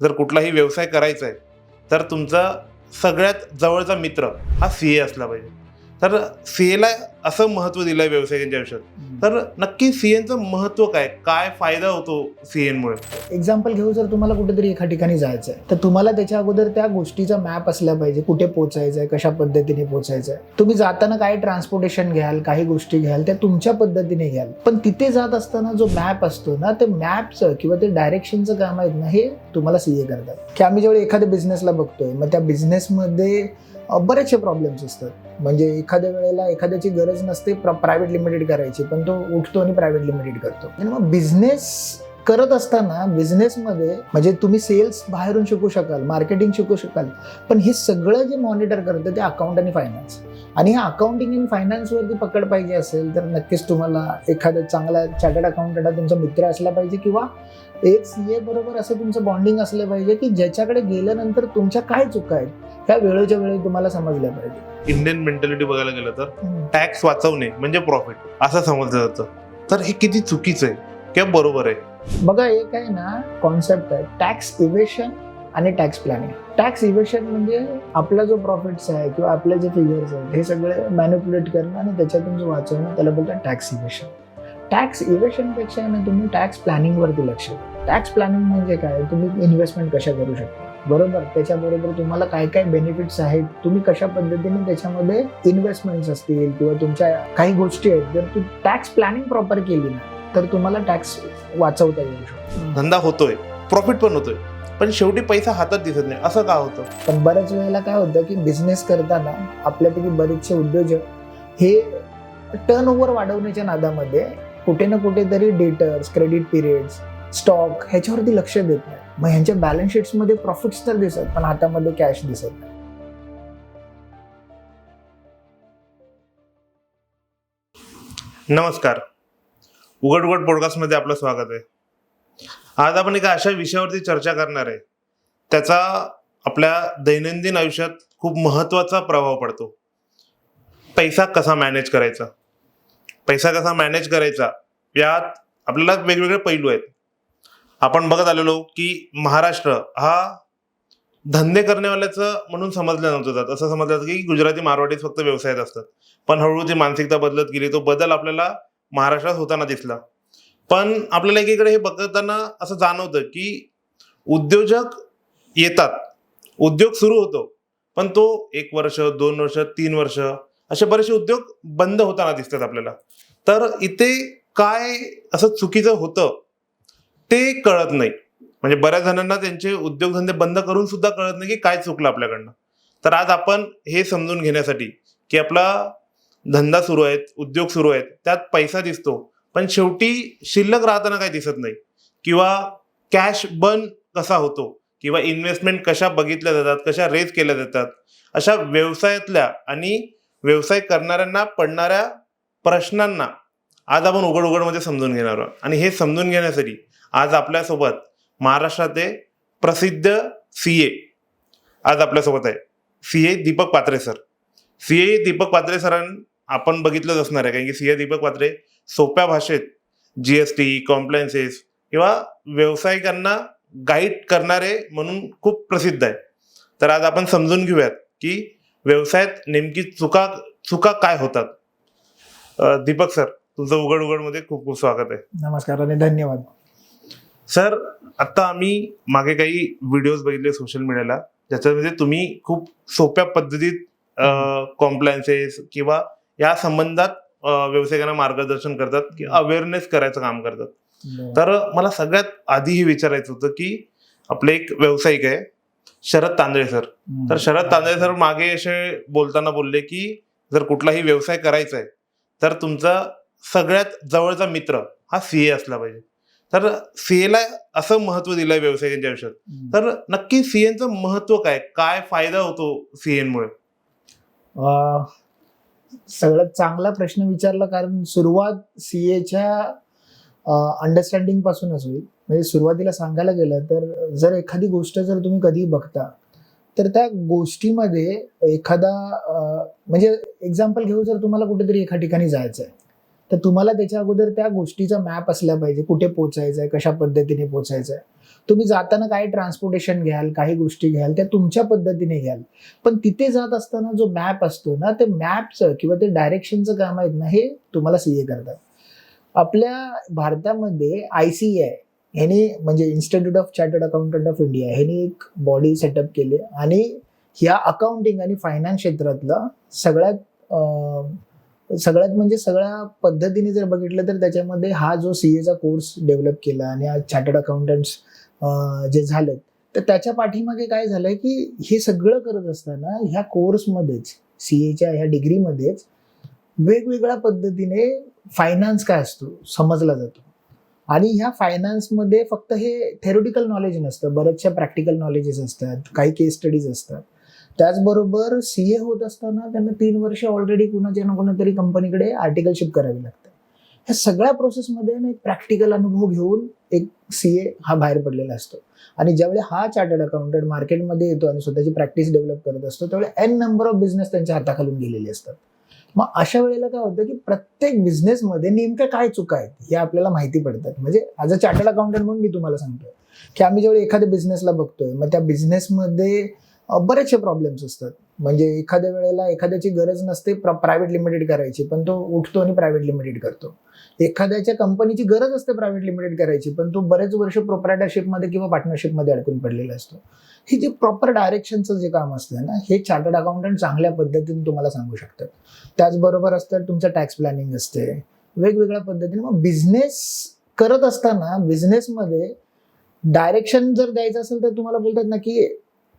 जर कुठलाही व्यवसाय करायचा आहे तर तुमचा सगळ्यात जवळचा मित्र हा सीए असला पाहिजे. तर सीएला असं महत्त्व दिलं आहे व्यावसायिकांच्या आयुष्यात. तर नक्की सीएचं महत्त्व काय, काय फायदा होतो सीएनमुळे? एक्झाम्पल घेऊ, जर तुम्हाला कुठेतरी एका ठिकाणी जायचं आहे तर तुम्हाला त्याच्या अगोदर त्या गोष्टीचा मॅप असला पाहिजे, कुठे पोहोचायचं आहे, कशा पद्धतीने पोहोचायचं आहे. तुम्ही जाताना काही ट्रान्सपोर्टेशन घ्याल, काही गोष्टी घ्याल, त्या तुमच्या पद्धतीने घ्याल, पण तिथे जात असताना जो मॅप असतो ना, ते मॅपचं किंवा ते डायरेक्शनचं काम आहेत ना, हे तुम्हाला सीए करतात. की आम्ही जेव्हा एखाद्या बिझनेसला बघतोय, मग त्या बिझनेसमध्ये बरेचसे प्रॉब्लेम्स असतात. म्हणजे एखाद्या वेळेला एखाद्याची गरज नसते प्रायव्हेट लिमिटेड करायची, पण तो उठतो आणि प्रायव्हेट लिमिटेड करतो. आणि मग बिझनेस करत असताना बिझनेसमध्ये म्हणजे तुम्ही सेल्स बाहेरून शिकू शकाल, मार्केटिंग शिकू शकाल, पण हे सगळं जे मॉनिटर करतं ते अकाउंट आणि फायनान्स. आणि ह्या अकाउंटिंग आणि फायनान्सवरती पकड पाहिजे असेल तर नक्कीच तुम्हाला एखादा चांगला चार्टर्ड अकाउंटंट तुमचा मित्र असला पाहिजे, किंवा एक सीए बरोबर असं तुमचं बॉन्डिंग असलं पाहिजे की ज्याच्याकडे गेल्यानंतर तुमच्या काय चुका आहेत त्या वेळेच्या वेळी तुम्हाला समजल्या पाहिजे. इंडियन मेंटॅलिटी बघायला गेलं तर टॅक्स वाचवणे म्हणजे प्रॉफिट असं समजलं जातं. तर हे किती चुकीचं आहे किंवा बरोबर आहे? बघा, एक आहे ना कॉन्सेप्ट आहे टॅक्स इव्हेशन आणि टॅक्स प्लॅनिंग. टॅक्स इव्हेशन म्हणजे आपला जो प्रॉफिट्स आहे किंवा आपले जे फिगर्स आहेत हे सगळे मॅनिप्युलेट करणं आणि त्याच्यातून जो वाचवणं त्याला बोलतात टॅक्स इव्हेशन. टॅक्स इव्हेशनपेक्षा ना तुम्ही टॅक्स प्लॅनिंगवरती लक्ष द्या. टॅक्स प्लॅनिंग म्हणजे काय, तुम्ही इन्व्हेस्टमेंट कशा करू शकता, बरोबर, त्याच्याबरोबर तुम्हाला काय काय बेनिफिट्स आहेत, तुम्ही कशा पद्धतीने त्याच्यामध्ये इन्व्हेस्टमेंट्स असतील किंवा तुमच्या काही गोष्टी आहेत, जर तू टॅक्स प्लॅनिंग प्रॉपर केली ना तर तुम्हाला टॅक्स वाचवता येऊ शकतो. धंदा होतोय, प्रॉफिट पण होतोय, पण शेवटी पैसा हातात दिसत नाही. असं का होतं? पण बऱ्याच वेळेला काय होतं की बिझनेस करताना आपल्यापैकी बरेचसे उद्योजक हे टर्नओव्हर वाढवण्याच्या नादामध्ये कुठे ना कुठेतरी डेटर्स, क्रेडिट पिरियड्स, स्टॉक ह्याच्यावरती लक्ष देत नाही. मग ह्यांच्या बॅलन्स शीट्समध्ये प्रॉफिट्स तर दिसत पण हातामध्ये कॅश दिसत नाही. नमस्कार, उघड उघड पॉडकास्टमध्ये आपलं स्वागत आहे. आज आपण एका अशा विषयावरती चर्चा करणार आहे त्याचा आपल्या दैनंदिन आयुष्यात खूप महत्त्वाचा प्रभाव पडतो. पैसा कसा मॅनेज करायचा. पैसा कसा मॅनेज करायचा यात आपल्याला वेगवेगळे पैलू आहेत. आपण बघत आलेलो की महाराष्ट्र हा धंदे करण्यावाल्याचं म्हणून समजलं नव्हतं जात. असं समजलं जातं की गुजराती मारवाडीच फक्त व्यवसायात असतात. पण हळूहळू ती मानसिकता बदलत गेली. तो बदल आपल्याला महाराष्ट्रात होताना दिसला. पण आपल्याला एकीकडे हे बघताना असं जाणवतं की उद्योजक येतात, उद्योग सुरू होतो, पण तो 1 वर्ष, 2 वर्ष, 3 वर्ष असे बरेचसे उद्योग बंद होताना दिसतात आपल्याला. तर इथे काय असं चुकीचं होतं ते कळत नाही. म्हणजे बऱ्याच जणांना त्यांचे उद्योगधंदे बंद करून सुद्धा कळत नाही की काय चुकलं आपल्याकडनं. तर आज आपण हे समजून घेण्यासाठी की आपला धंदा सुरू आहे, उद्योग सुरू आहेत, त्यात पैसा दिसतो, पण शेवटी शिल्लक राहताना काही दिसत नाही, किंवा कॅश बर्न कसा होतो, किंवा इन्व्हेस्टमेंट कशा बघितल्या जातात, कशा रेज केल्या जातात, अशा व्यवसायातल्या आणि व्यवसाय करणाऱ्यांना पडणाऱ्या प्रश्नांना आज आपण उघड उघडमध्ये समजून घेणार आहोत. आणि हे समजून घेण्यासाठी आज आपल्यासोबत महाराष्ट्राचे प्रसिद्ध सीए आज आपल्यासोबत आहे. सीए दीपक पात्रे सर. सीए दीपक पात्रे सरांना आपण बघितलंच असणार आहे, कारण की सीए दीपक पात्रे सोप्या भाषेत जीएसटी, कॉम्प्लायन्सेस किंवा व्यावसायिकांना गाईड करणारे म्हणून खूप प्रसिद्ध आहे. तर आज आपण समजून घेऊयात की व्यवसायात नेमकी चुका काय होतात. दीपक सर, तुमचं उघड उघडमध्ये खूप खूप स्वागत आहे. नमस्कार आणि धन्यवाद. सर, आता आम्ही मागे काही व्हिडिओज बघितले सोशल मीडियाला, ज्याच्यामध्ये तुम्ही खूप सोप्या पद्धतीत कॉम्प्लायन्सेस किंवा या संबंधात व्यावसायिकांना मार्गदर्शन करतात, की अवेअरनेस करायचं काम करतात. तर मला सगळ्यात आधी हे विचारायचं होतं की आपले एक व्यावसायिक आहे शरद तांदळे सर. तर शरद तांदळे सर मागे असे बोलताना बोलले की जर कुठलाही व्यवसाय करायचा आहे तर तुमचा सगळ्यात जवळचा मित्र हा सीए असला पाहिजे. तर सीएला असं महत्त्व दिलंय व्यावसायिकांच्या आयुष्यात. तर नक्की सीएचं महत्त्व काय, काय फायदा होतो सीएनमुळे? सगळ्यात चांगला प्रश्न विचारला, कारण सुरुवात सीएच्या अंडरस्टँडिंग पासूनच होईल. म्हणजे सुरुवातीला सांगायला गेलं तर जर एखादी गोष्ट जर तुम्ही कधी बघता तर त्या गोष्टीमध्ये एखादा म्हणजे एक्झाम्पल घेऊ, जर तुम्हाला कुठेतरी एका ठिकाणी जायचं आहे तर तुम्हाला त्याच्या अगोदर त्या गोष्टीचा मॅप असला पाहिजे, कुठे पोचायचं आहे, कशा पद्धतीने पोचायचं आहे. तुम्ही जाताना काय ट्रान्सपोर्टेशन घ्याल, काही गोष्टी घ्याल, त्या तुमच्या पद्धतीने घ्याल. पण तिथे जात असताना जो मॅप असतो ना, ते मॅपचं किंवा ते डायरेक्शनचं काम आहेत ना, हे तुम्हाला सीए करतात. आपल्या भारतामध्ये ICAI ह्यांनी म्हणजे institute of chartered accountant of India ह्यांनी एक बॉडी सेटअप केली आणि ह्या अकाउंटिंग आणि फायनान्स क्षेत्रातला सगळ्यात म्हणजे सगळ्या पद्धतीने जर बघितलं तर त्याच्यामध्ये हा जो सीएचा कोर्स डेव्हलप केला आणि आज चार्टर्ड अकाउंटंट्स जे झालेत, तर त्याच्या पाठीमागे काय झालंय की हे सगळं करत असताना ह्या कोर्समध्येच सीएच्या ह्या डिग्रीमध्येच वेगवेगळ्या पद्धतीने फायनान्स काय असतो समजला जातो. आणि ह्या फायनान्समध्ये फक्त हे थेरोटिकल नॉलेज नसतं, बऱ्याचशा प्रॅक्टिकल नॉलेजेस असतात, काही केस स्टडीज असतात. त्याचबरोबर सीए होत असताना त्यांना 3 वर्ष ऑलरेडी कुणाच्या ना कोणातरी कंपनीकडे आर्टिकलशिप करावी लागते. ह्या सगळ्या प्रोसेसमध्ये एक प्रॅक्टिकल अनुभव घेऊन एक सीए हा बाहेर पडलेला असतो. आणि ज्यावेळी हा चार्टर्ड अकाउंटंट मार्केटमध्ये येतो आणि स्वतःची प्रॅक्टिस डेव्हलप करत असतो, त्यावेळी एन नंबर ऑफ बिझनेस त्यांच्या हाताखालून गेलेले असतात. मग अशा वेळेला काय होतं की प्रत्येक बिझनेसमध्ये नेमक्या काय चुका आहेत हे आपल्याला माहिती पडतात. म्हणजे ॲज अ चार्टर्ड अकाउंटंट म्हणून मी तुम्हाला सांगतोय की आम्ही जेव्हा एखाद्या बिझनेसला बघतोय, मग त्या बिझनेसमध्ये बरेचसे प्रॉब्लेम्स असतात. म्हणजे एखाद्या वेळेला एखाद्याची गरज नसते प्रायव्हेट लिमिटेड करायची, पण तो उठतो आणि प्रायव्हेट लिमिटेड करतो. एखाद्याच्या कंपनीची गरज असते प्रायव्हेट लिमिटेड करायची, पण तो बरेच वर्ष प्रोप्रायटरशिपमध्ये किंवा पार्टनरशिपमध्ये अडकून पडलेला असतो. हे जे प्रॉपर डायरेक्शनचं जे काम असतं ना, हे चार्टर्ड अकाउंटंट चांगल्या पद्धतीने तुम्हाला सांगू शकतात. त्याचबरोबर असतं तुमचं टॅक्स प्लॅनिंग असते वेगवेगळ्या पद्धतीने. मग बिझनेस करत असताना बिझनेसमध्ये डायरेक्शन जर द्यायचं असेल तर तुम्हाला बोलतात ना की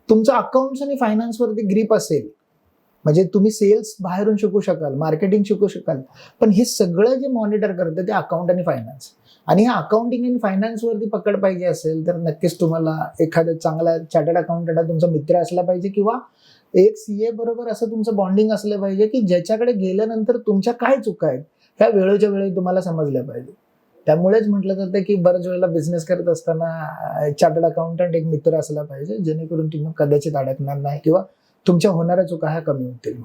तुमचं अकाउंट्स आणि फायनान्सवरती ग्रीप असेल, म्हणजे तुम्ही सेल्स बाहेरून शिकू शकाल, मार्केटिंग शिकू शकाल, पण हे सगळं जे मॉनिटर करतं ते अकाउंट आणि फायनान्स. आणि ह्या अकाउंटिंग आणि फायनान्सवरती पकड पाहिजे असेल तर नक्कीच तुम्हाला एखादा चांगला चार्टर्ड अकाउंटंट तुमचा मित्र असला पाहिजे किंवा एक सीए बरोबर असं तुमचं बॉन्डिंग असलं पाहिजे की ज्याच्याकडे गेल्यानंतर तुमच्या काय चुका आहेत ह्या वेळोच्या वेळी तुम्हाला समजल्या पाहिजे. त्यामुळेच म्हटलं जातं की बऱ्याच वेळेला बिझनेस करत असताना चार्टर्ड अकाउंटंट एक मित्र असला पाहिजे, जेणेकरून तुम्ही कदाचित अडकणार नाही किंवा तुमच्या होणाऱ्या चुका ह्या कमी होतील.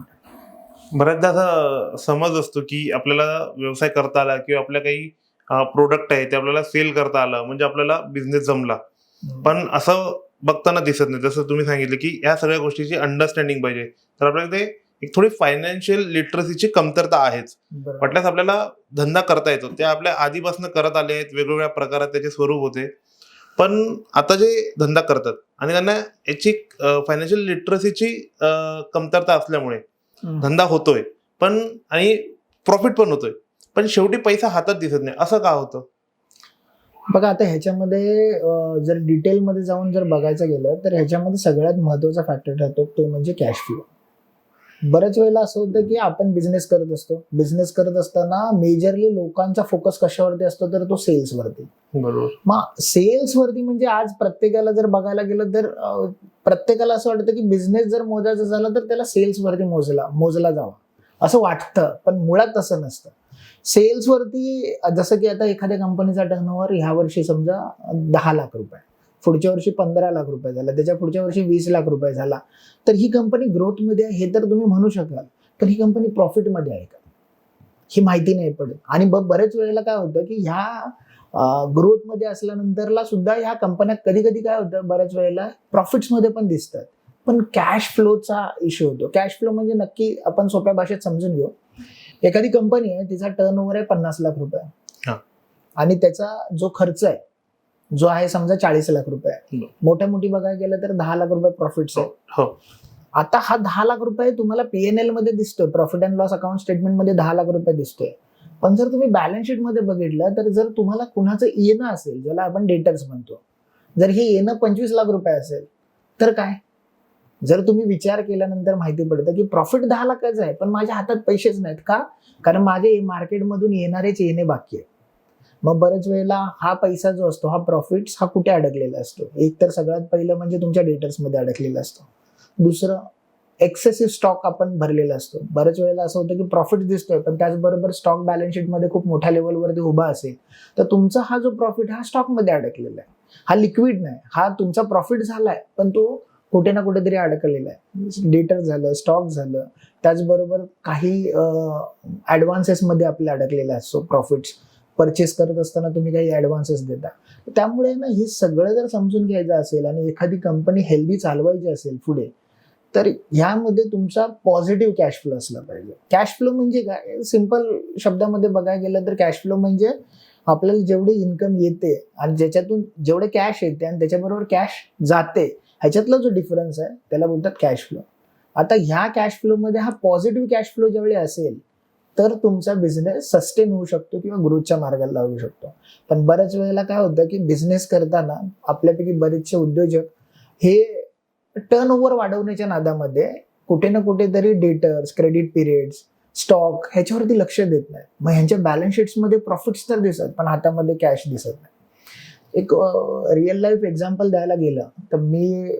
बऱ्याचदा असा समज असतो की आपल्याला व्यवसाय करता आला किंवा आपल्या काही प्रोडक्ट आहे ते आपल्याला सेल करता आलं म्हणजे आपल्याला बिझनेस जमला. पण असं बघताना दिसत नाही. जसं तुम्ही सांगितलं की या सगळ्या गोष्टीची अंडरस्टँडिंग पाहिजे, तर आपल्याला ते एक थोडी फायनान्शियल लिटरसीची कमतरता आहेच. म्हटल्यास आपल्याला धंदा करता येतो, ते आपल्या आधीपासून करत आले आहेत, वेगवेगळ्या प्रकारात त्याचे स्वरूप होते. पण आता जे धंदा करतात आणि त्यांना याची फायनान्शियल लिटरसीची कमतरता असल्यामुळे धंदा होतोय पण आणि प्रॉफिट पण होतोय, पण शेवटी पैसा हातात दिसत नाही. असं का होतं? बघा, आता ह्याच्यामध्ये जर डिटेलमध्ये जाऊन जर बघायचं गेलं तर ह्याच्यामध्ये सगळ्यात महत्त्वाचा फॅक्टर ठरतो तो म्हणजे कॅश फ्लो. बऱ्याच वेळेला असं होतं की आपण बिझनेस करत असतो, बिझनेस करत असताना मेजरली लोकांचा फोकस कशावरती असतो तर तो सेल्सवरती. बरोबर. मग सेल्सवरती म्हणजे आज प्रत्येकाला जर बघायला गेलं तर प्रत्येकाला असं वाटतं की बिझनेस जर मोजायचा झाला तर त्याला सेल्सवरती मोजला जावा असं वाटतं, पण मुळात तसं नसतं. सेल्सवरती जसं की आता एखाद्या कंपनीचा टर्नओव्हर ह्या वर्षी समजा 10 लाख रुपये, पुढच्या वर्षी 15 लाख रुपये झाला, त्याच्या पुढच्या वर्षी 20 लाख रुपये झाला, तर ही कंपनी ग्रोथमध्ये आहे हे तर तुम्ही म्हणू शकाल, पण ही कंपनी प्रॉफिटमध्ये आहे का ही माहिती नाही पडत. आणि बरेच वेळेला काय होतं की ह्या ग्रोथमध्ये असल्यानंतरला सुद्धा ह्या कंपन्या कधी कधी काय होतं बऱ्याच वेळेला प्रॉफिट्समध्ये पण दिसतात, पण कॅश फ्लोचा इश्यू होतो. कॅश फ्लो म्हणजे नक्की आपण सोप्या भाषेत समजून घेऊ. एखादी कंपनी आहे, तिचा टर्नओव्हर आहे 50 लाख रुपये आणि त्याचा जो खर्च आहे जो आहे समजा 40 लाख रुपये, मोठ्या मोठी बघायला गेलं तर 10 लाख रुपये प्रॉफिट्स आहे. आता हा 10 लाख रुपये तुम्हाला पीएनएल मध्ये दिसतोय, profit and loss account statement मध्ये 10 लाख रुपये दिसतोय, पण जर तुम्ही बॅलन्स शीट मध्ये बघितलं तर जर तुम्हाला कुणाचं येणं असेल, ज्याला आपण डेटर्स म्हणतो, जर हे येणं 25 लाख रुपये असेल तर काय, जर तुम्ही विचार केल्यानंतर माहिती पडतं की प्रॉफिट 10 लाखाचं आहे पण माझ्या हातात पैसेच नाहीत. का? कारण माझे मार्केटमधून येणारेच येणे बाकी आहे. मग बरेच वेळेला हा पैसा जो असतो, हा प्रॉफिट्स हा कुठे अडकलेला असतो? एक तर सगळ्यात पहिलं म्हणजे तुमच्या डेटर्समध्ये अडकलेला असतो. दुसरं, एक्सेसिव्ह स्टॉक आपण भरलेला असतो. बऱ्याच वेळेला असं होतं की प्रॉफिट दिसतोय पण त्याचबरोबर स्टॉक बॅलन्स शीटमध्ये खूप मोठ्या लेवलवरती उभा असेल तर तुमचा हा जो प्रॉफिट हा स्टॉकमध्ये अडकलेला आहे, हा लिक्विड नाही. हा तुमचा प्रॉफिट झालाय पण तो कुठे ना कुठेतरी अडकलेला आहे. डेटर झालं, स्टॉक झालं, त्याचबरोबर काही ॲडव्हान्सेसमध्ये आपले अडकलेला असतो. प्रॉफिट्स परचेस करत असताना तुम्ही काही ॲडव्हान्सेस देता. त्यामुळे ना हे सगळं जर समजून घ्यायचं असेल आणि एखादी कंपनी हेल्दी चालवायची असेल पुढे, तर ह्यामध्ये तुमचा पॉझिटिव्ह कॅश फ्लो असला पाहिजे. कॅश फ्लो म्हणजे काय, सिंपल शब्दामध्ये बघायला गेलं तर कॅश फ्लो म्हणजे आपल्याला जेवढी इन्कम येते आणि ज्याच्यातून जेवढे कॅश येते आणि त्याच्याबरोबर कॅश जाते, ह्याच्यातला जो डिफरन्स आहे त्याला बोलतात कॅश फ्लो. आता ह्या कॅश फ्लोमध्ये हा पॉझिटिव्ह कॅश फ्लो ज्यावेळी असेल तर तुमचा बिझनेस सस्टेन होऊ शकतो किंवा ग्रोथच्या मार्गाला लागू शकतो. पण बऱ्याच वेळेला काय होतं की बिझनेस करताना आपल्यापैकी बरेचसे उद्योजक हे टर्नओव्हर वाढवण्याच्या नादामध्ये कुठे ना कुठेतरी डेटर्स, क्रेडिट पिरियड्स, स्टॉक ह्याच्यावरती लक्ष देत नाही. मग ह्यांच्या बॅलन्स शीट्समध्ये प्रॉफिट्स तर दिसत पण हातामध्ये कॅश दिसत नाही. एक रिअल लाईफ एक्झाम्पल द्यायला गेलं तर मी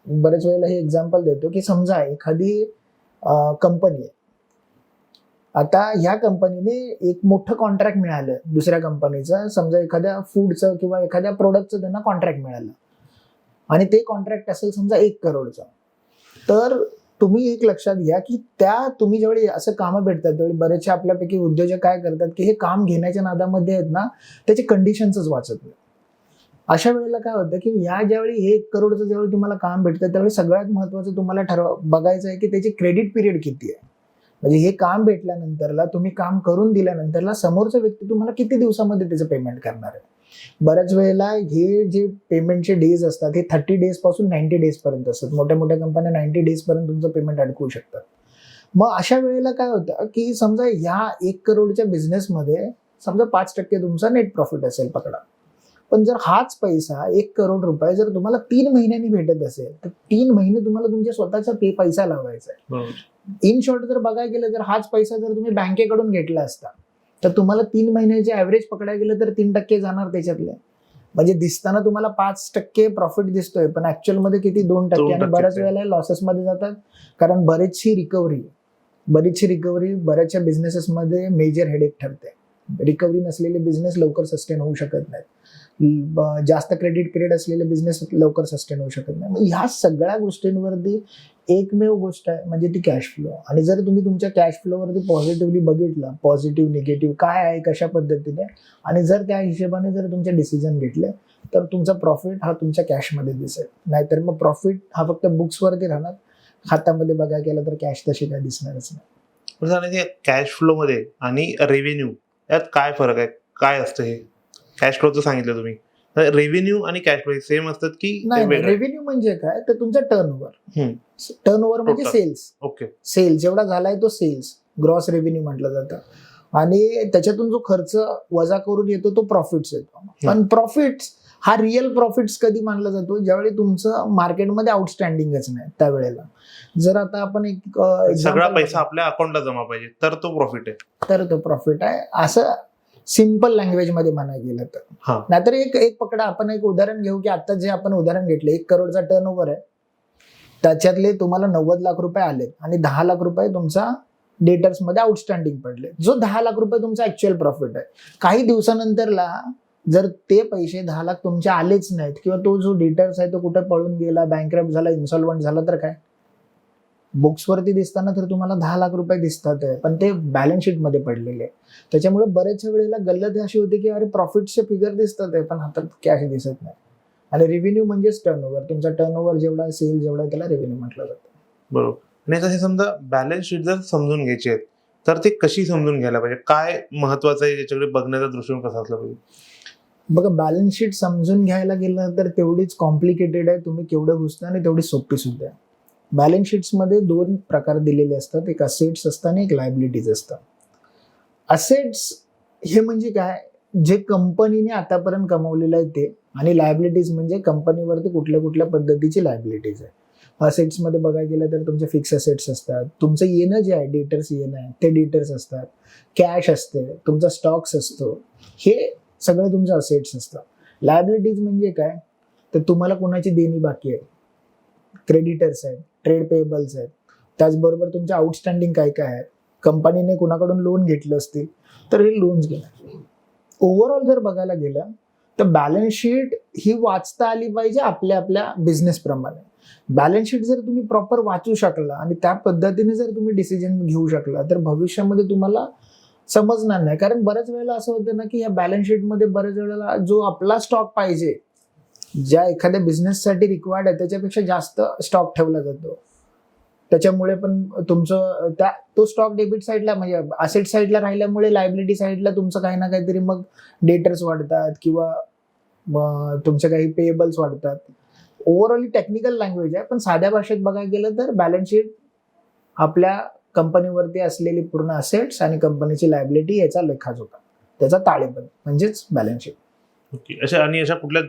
बरेच वेळेला हे एक्झाम्पल देतो की समजा एखादी कंपनी आहे. आता ह्या कंपनीने एक मोठं कॉन्ट्रॅक्ट मिळालं दुसऱ्या कंपनीचं, समजा एखाद्या फूडचं किंवा एखाद्या प्रोडक्टचं त्यांना कॉन्ट्रॅक्ट मिळालं आणि ते कॉन्ट्रॅक्ट असेल समजा 1 करोडचं. तर तुम्ही एक लक्षात घ्या की तुम्ही ज्यावेळी असं कामं भेटतात त्यावेळी बरेचसे आपल्यापैकी उद्योजक काय करतात की हे काम घेण्याच्या नादामध्ये आहेत ना, त्याचे कंडिशन्सच वाचत नाही. अशा वेळेला काय होतं की ज्यावेळी 1 करोडचं ज्यावेळी तुम्हाला काम भेटतं त्यावेळी सगळ्यात महत्त्वाचं तुम्हाला बघायचं आहे की त्याची क्रेडिट पिरियड किती आहे. म्हणजे हे काम भेटल्यानंतरला, तुम्ही काम करून दिल्यानंतरला समोरचा व्यक्ती तुम्हाला किती दिवसामध्ये त्याचं पेमेंट करणार आहे. बऱ्याच वेळेला हे जे पेमेंटचे डेज असतात हे 30 डेज पासून 90 डेज पर्यंत असतात. मोठ्या मोठ्या कंपन्या 90 डेज पर्यंत तुमचं पेमेंट अडकवू शकतात. मग अशा वेळेला काय होतं की समजा ह्या 1 करोडच्या बिझनेसमध्ये समजा 5% तुमचा नेट प्रॉफिट असेल पकडा. पण जर हाच पैसा 1 करोड रुपये जर तुम्हाला 3 महिन्यांनी भेटत असेल तर 3 महिने तुम्हाला तुमच्या स्वतःचा पैसा लावायचा आहे. इन शॉर्ट जर बघायला गेलं तर हाच पैसा जर तुम्ही बँकेकडून घेतला असता तर तुम्हाला 3 महिन्याचे ऍव्हरेज पकडायला गेलं तर 3% जाणार त्याच्यातले. म्हणजे दिसताना तुम्हाला 5% प्रॉफिट दिसतोय पण ऍक्च्युअल मध्ये किती 2%. आणि बऱ्याच वेळेला लॉसेस मध्ये जातात कारण बरीचशी रिकव्हरी बऱ्याचशा बिझनेसेसमध्ये मेजर हेडेक ठरते. रिकव्हरी नसलेले बिझनेस लवकर सस्टेन होऊ शकत नाहीत. जास्त क्रेडिट पिरियड असलेले बिझनेस लवकर सस्टेन होऊ शकत नाही. ह्या सगळ्या गोष्टींवरती एकमेव गोष्ट आहे म्हणजे ती कॅश फ्लो. आणि जर तुम्ही तुमच्या कॅश फ्लोवरती पॉझिटिव्हली बघितलं, पॉझिटिव्ह निगेटिव्ह काय आहे कशा पद्धतीने, आणि जर त्या हिशोबाने जर तुमचे डिसिजन घेतले तर तुमचा प्रॉफिट हा तुमच्या कॅशमध्ये दिसेल. नाहीतर मग प्रॉफिट हा फक्त बुक्सवरती राहणार, हातामध्ये बघायला गेलं तर कॅश तशी काय दिसणारच नाही. कॅश फ्लो मध्ये आणि रेव्हेन्यू यात काय फरक आहे, काय असतं हे? कॅश फ्लोचं सांगितलं तुम्ही, रेव्हेन्यू आणि कॅश फ्लो सेम असतात की नाही? रेव्हेन्यू म्हणजे काय तर तुमचा टर्नओव्हर म्हणजे सेल्स. ओके, सेल्स जेवढा झालाय तो सेल्स ग्रॉस रेव्हेन्यू म्हटलं जातं. आणि त्याच्यातून जो खर्च वजा करून येतो तो प्रॉफिट्स येतो. पण प्रॉफिट्स हा रिअल प्रॉफिट्स कधी मानला जातो ज्यावेळी तुमचं मार्केटमध्ये आउटस्टँडिंगच नाही त्यावेळेला. जर आता आपण एक सगळा पैसा आपल्या अकाउंटला जमा पाहिजे तर तो प्रॉफिट आहे असं सिंपल लँग्वेज मध्ये म्हणायला गेलं तर. नाहीतर एक पकडा, आपण एक उदाहरण घेऊ की आता जे आपण उदाहरण घेतलं 1 करोडचा टर्नओव्हर आहे, त्याच्यातले तुम्हाला 90 लाख रुपये आले आणि 10 लाख रुपये तुमचा डेटर्स मध्ये आउटस्टँडिंग पडले. जो 10 लाख रुपये तुमचा ऍक्च्युअल प्रॉफिट आहे. काही दिवसानंतरला जर ते पैसे 10 लाख तुमचे आलेच नाहीत किंवा तो जो डेटर्स आहे तो कुठे पळून गेला, बँकरप्ट झाला, इन्सॉल्वंट झाला, तर काय? बुक्सवरती दिसताना तर तुम्हाला 10 लाख रुपये दिसतात पण ते बॅलन्स शीट मध्ये पडलेले. त्याच्यामुळे बऱ्याचशा वेळेला गल्लत अशी होती की अरे प्रॉफिटचे फिगर दिसतात पण हातात कॅश दिसत नाही. आणि रेव्हेन्यू म्हणजेच टर्नओव्हर. तुमचा टर्नओव्हर जेवढा सेल जेवढा त्याला रेव्हेन्यू म्हटलं जातं. बरोबर. आणि जसे समजा बॅलन्स शीट जर समजून घ्यायची आहे तर ते कशी समजून घ्यायला पाहिजे, काय महत्वाचं आहे, याच्याकडे बघण्याचा दृष्टिकोन कसा असला पाहिजे? बघा, बॅलन्स शीट समजून घ्यायला गेलं तर तेवढीच कॉम्प्लिकेटेड आहे, तुम्ही केवढं घुसता आणि तेवढी सोपी सुद्धा आहे. बॅलन्स शीट्समध्ये 2 प्रकार दिलेले असतात, एक असेट्स असतात आणि एक लायबिलिटीज असतात. असेट्स हे म्हणजे काय, जे कंपनीने आतापर्यंत कमवलेलं आहे ते, आणि लायबिलिटीज म्हणजे कंपनीवरती कुठल्या कुठल्या पद्धतीची लायबिलिटीज आहे. असेट्समध्ये बघायला गेलं तर तुमचे फिक्स असेट्स असतात, तुमचं येणं जे आहे डेटर्स येणं आहे ते डेटर्स असतात, कॅश असते, तुमचा स्टॉक्स असतो, हे सगळं तुमचं असेट्स असतं. लायबिलिटीज म्हणजे काय तर तुम्हाला कोणाची देणी बाकी आहे, क्रेडिटर्स आहेत, ट्रेड पेएबल्स आहेत, त्याचबरोबर तुमचे आउटस्टँडिंग काय काय आहे, कंपनीने कुणाकडून लोन घेतलं असतील तर हे लोन्स घेणार. ओव्हरऑल जर बघायला गेलं तर बॅलन्स शीट ही वाचता आली पाहिजे आपल्या बिझनेस प्रमाणे. बॅलन्स शीट जर तुम्ही प्रॉपर वाचू शकला आणि त्या पद्धतीने जर तुम्ही डिसिजन घेऊ शकला तर भविष्यामध्ये तुम्हाला समजणार नाही. कारण बऱ्याच वेळेला असं होतं ना की या बॅलन्स शीटमध्ये बऱ्याच वेळेला जो आपला स्टॉक पाहिजे, ज्या एखाद्या बिझनेससाठी रिक्वायर्ड आहे त्याच्यापेक्षा जास्त स्टॉक ठेवला जातो. त्याच्यामुळे पण तुमचं तो स्टॉक डेबिट साईडला म्हणजे असेट साईडला राहिल्यामुळे लायबिलिटी साईडला तुमचं काही ना काहीतरी मग डेटर्स वाढतात किंवा तुमचे काही पेएबल्स वाढतात. ओव्हरऑल टेक्निकल लँग्वेज आहे, पण साध्या भाषेत बघायला गेलं तर बॅलन्स शीट आपल्या कंपनीवरती असलेली पूर्ण असेट्स आणि कंपनीची लायबिलिटी याचा लेखाजोखा, त्याचा ताळेबंद म्हणजेच बॅलन्स शीट. ओके. अशा कुठल्या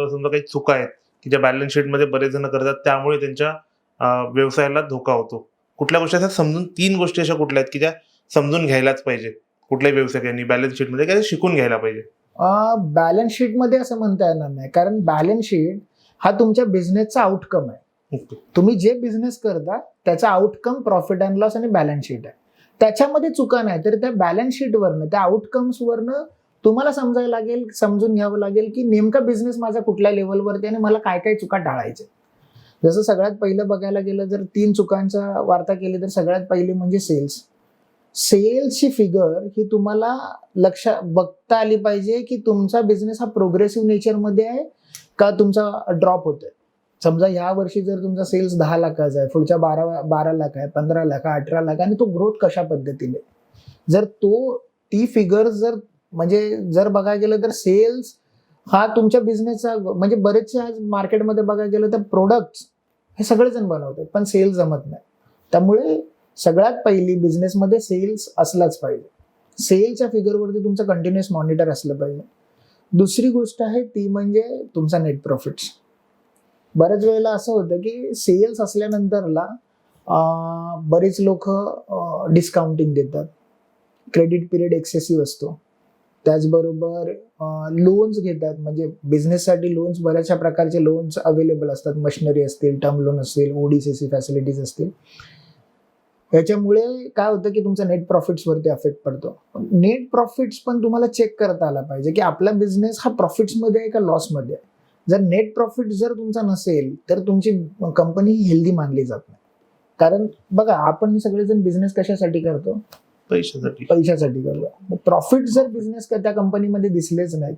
समजा काही चुका आहेत की ज्या बॅलन्स शीटमध्ये बरेच जण करतात, त्यामुळे त्यांच्या व्यवसायाला धोका होतो? कुठल्या गोष्टी असतात समजून, 3 गोष्टी अशा कुठल्या आहेत की ज्या समजून घ्यायलाच पाहिजे कुठल्याही व्यावसायिकांनी बॅलन्स शीटमध्ये, काय शिकून घ्यायला पाहिजे? बॅलन्स शीटमध्ये असं म्हणता येणार नाही, कारण बॅलन्स शीट हा तुमच्या बिझनेसचा आउटकम आहे. ओके. तुम्ही जे बिझनेस करता त्याचा आउटकम प्रॉफिट अँड लॉस आणि बॅलन्स शीट आहे. त्याच्यामध्ये चुका नाही, तर त्या बॅलन्स शीटवरनं, त्या आउटकम्सवरनं तुम्हाला समजायला लागेल, समजून घ्यावं लागेल की नेमका बिझनेस माझा कुठल्या लेवलवरती आणि मला काय काय चुका टाळायचे. जसं सगळ्यात पहिलं बघायला गेलं जर 3 चुकांचा वार्ता केली तर सगळ्यात पहिली म्हणजे सेल्सची फिगर ही तुम्हाला बघता आली पाहिजे की तुमचा बिझनेस हा प्रोग्रेसिव्ह नेचरमध्ये आहे का तुमचा ड्रॉप होतोय. समजा ह्या वर्षी जर तुमचा सेल्स 10 लाखाचा आहे, पुढच्या 12 लाख आहे, 15 लाख, 18 लाख, आणि तो ग्रोथ कशा पद्धतीने, जर ती फिगर जर बघायला गेलं तर सेल्स हा तुमच्या बिझनेसचा, म्हणजे बरेचसे आज मार्केटमध्ये बघायला गेलं तर प्रोडक्ट्स हे सगळेजण बनवतात पण सेल्स जमत नाही. त्यामुळे सगळ्यात पहिली बिझनेसमध्ये सेल्स असलाच पाहिजे. सेलच्या फिगरवरती तुमचं कंटिन्युअस मॉनिटर असलं पाहिजे. दुसरी गोष्ट आहे ती म्हणजे तुमचा नेट प्रॉफिट्स. बऱ्याच वेळेला असं होतं की सेल्स असल्यानंतरला बरेच लोक डिस्काउंटिंग देतात, क्रेडिट पिरियड एक्सेसिव्ह असतो, त्याचबरोबर लोन्स घेतात. म्हणजे बिझनेससाठी लोन्स, बऱ्याचशा प्रकारचे लोन्स अवेलेबल असतात, मशिनरी असतील, टर्म लोन असतील, ओडीसीसी फॅसिलिटीज असतील. याच्यामुळे काय होतं की तुमचा नेट प्रॉफिट्सवरती अफेक्ट पडतो. नेट प्रॉफिट्स पण तुम्हाला चेक करता आला पाहिजे की आपला बिझनेस हा प्रॉफिट्समध्ये आहे का लॉसमध्ये आहे. जर नेट प्रॉफिट जर तुमचा नसेल तर तुमची कंपनी हेल्दी मानली जात नाही. कारण बघा, आपण सगळेजण बिझनेस कशासाठी करतो? पैशासाठी करतो. प्रॉफिट जर बिझनेस त्या कंपनीमध्ये दिसलेच नाहीत,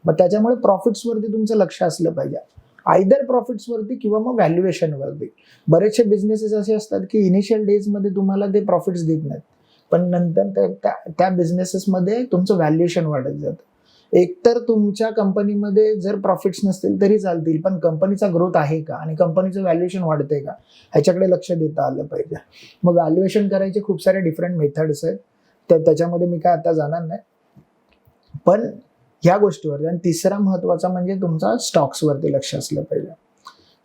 मग त्याच्यामुळे प्रॉफिट्सवरती तुमचं लक्ष असलं पाहिजे. आयदर प्रॉफिट्सवरती किंवा मग व्हॅल्युएशनवरती. बरेचसे बिझनेसेस असे असतात की इनिशियल डेजमध्ये तुम्हाला ते प्रॉफिट्स देत नाहीत, पण नंतर त्या बिझनेसेसमध्ये तुमचं व्हॅल्युएशन वाढत जातं. एकतर तुमच्या कंपनीमध्ये जर प्रॉफिट्स नसतील तरी चालतील, पण कंपनीचा ग्रोथ आहे का आणि कंपनीचं व्हॅल्युएशन वाढतंय का ह्याच्याकडे लक्ष देता आलं पाहिजे. मग व्हॅल्युएशन करायचे खूप सारे डिफरंट मेथड्स आहेत, त्याच्यामध्ये मी काय आता जाणार नाही, पण ह्या गोष्टीवर. आणि तिसरा महत्वाचा म्हणजे तुमचा स्टॉक्सवरती लक्ष असलं पाहिजे.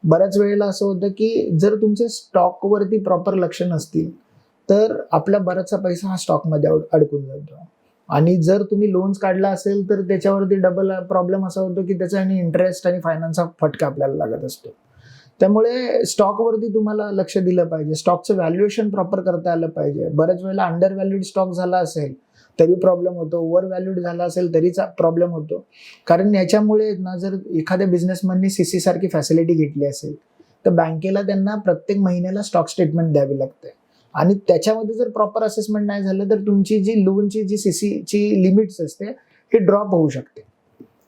बऱ्याच वेळेला असं होतं की जर तुमचे स्टॉकवरती प्रॉपर लक्ष नसतील तर आपला बराचसा पैसा हा स्टॉकमध्ये अडकून जातो. आणि जर तुम्ही लोन्स काढला असेल तर त्याच्यावरती डबल प्रॉब्लेम असा होतो की त्याचा आणि इंटरेस्ट आणि फायनान्सचा फटका आपल्याला लागत असतो. त्यामुळे स्टॉकवरती तुम्हाला लक्ष दिलं पाहिजे. स्टॉकचं व्हॅल्युएशन प्रॉपर करता आलं पाहिजे. बऱ्याच वेळेला अंडर व्हॅल्यूड स्टॉक झाला असेल तरी प्रॉब्लेम होतो, ओव्हर व्हॅल्यूड झाला असेल तरीच प्रॉब्लेम होतो. कारण याच्यामुळे ना, जर एखाद्या बिझनेसमॅननी सीसी सारखी फॅसिलिटी घेतली असेल तर बँकेला त्यांना प्रत्येक महिन्याला स्टॉक स्टेटमेंट द्यावी लागते, आणि त्याच्यामध्ये जर प्रॉपर असेसमेंट नाही झालं तर तुमची जी लोनची जी सीसीची लिमिट्स असते हे ड्रॉप होऊ शकते.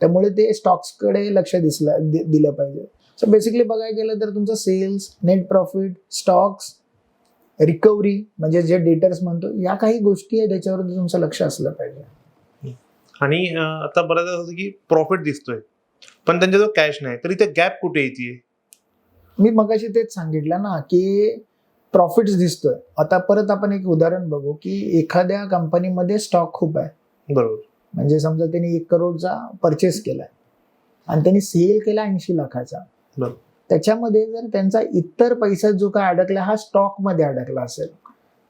त्यामुळे ते स्टॉक्सकडे लक्ष दिलं पाहिजे. सो बेसिकली बघायला गेलं तर तुमचं sales, net profit, stocks, recovery म्हणजे जे डेटर्स म्हणतो, या काही गोष्टी आहेत त्याच्यावरती तुमचं लक्ष असलं पाहिजे. आणि आता बऱ्याच असं की प्रॉफिट दिसतोय पण त्यांच्याजवळ कॅश नाही, तर इथे गॅप कुठे येते? मी मगाशी तेच सांगितलं ना की प्रॉफिट्स दिसतोय. आता परत आपण एक उदाहरण बघू की एखाद्या कंपनीमध्ये स्टॉक खूप आहे, बरोबर. म्हणजे समजा त्यांनी 1 करोडचा परचेस केलाय आणि त्यांनी सेल केला 80 लाखाचा. बरोबर. त्याच्यामध्ये जर त्यांचा इतर पैसा जो काय अडकला हा स्टॉकमध्ये अडकला असेल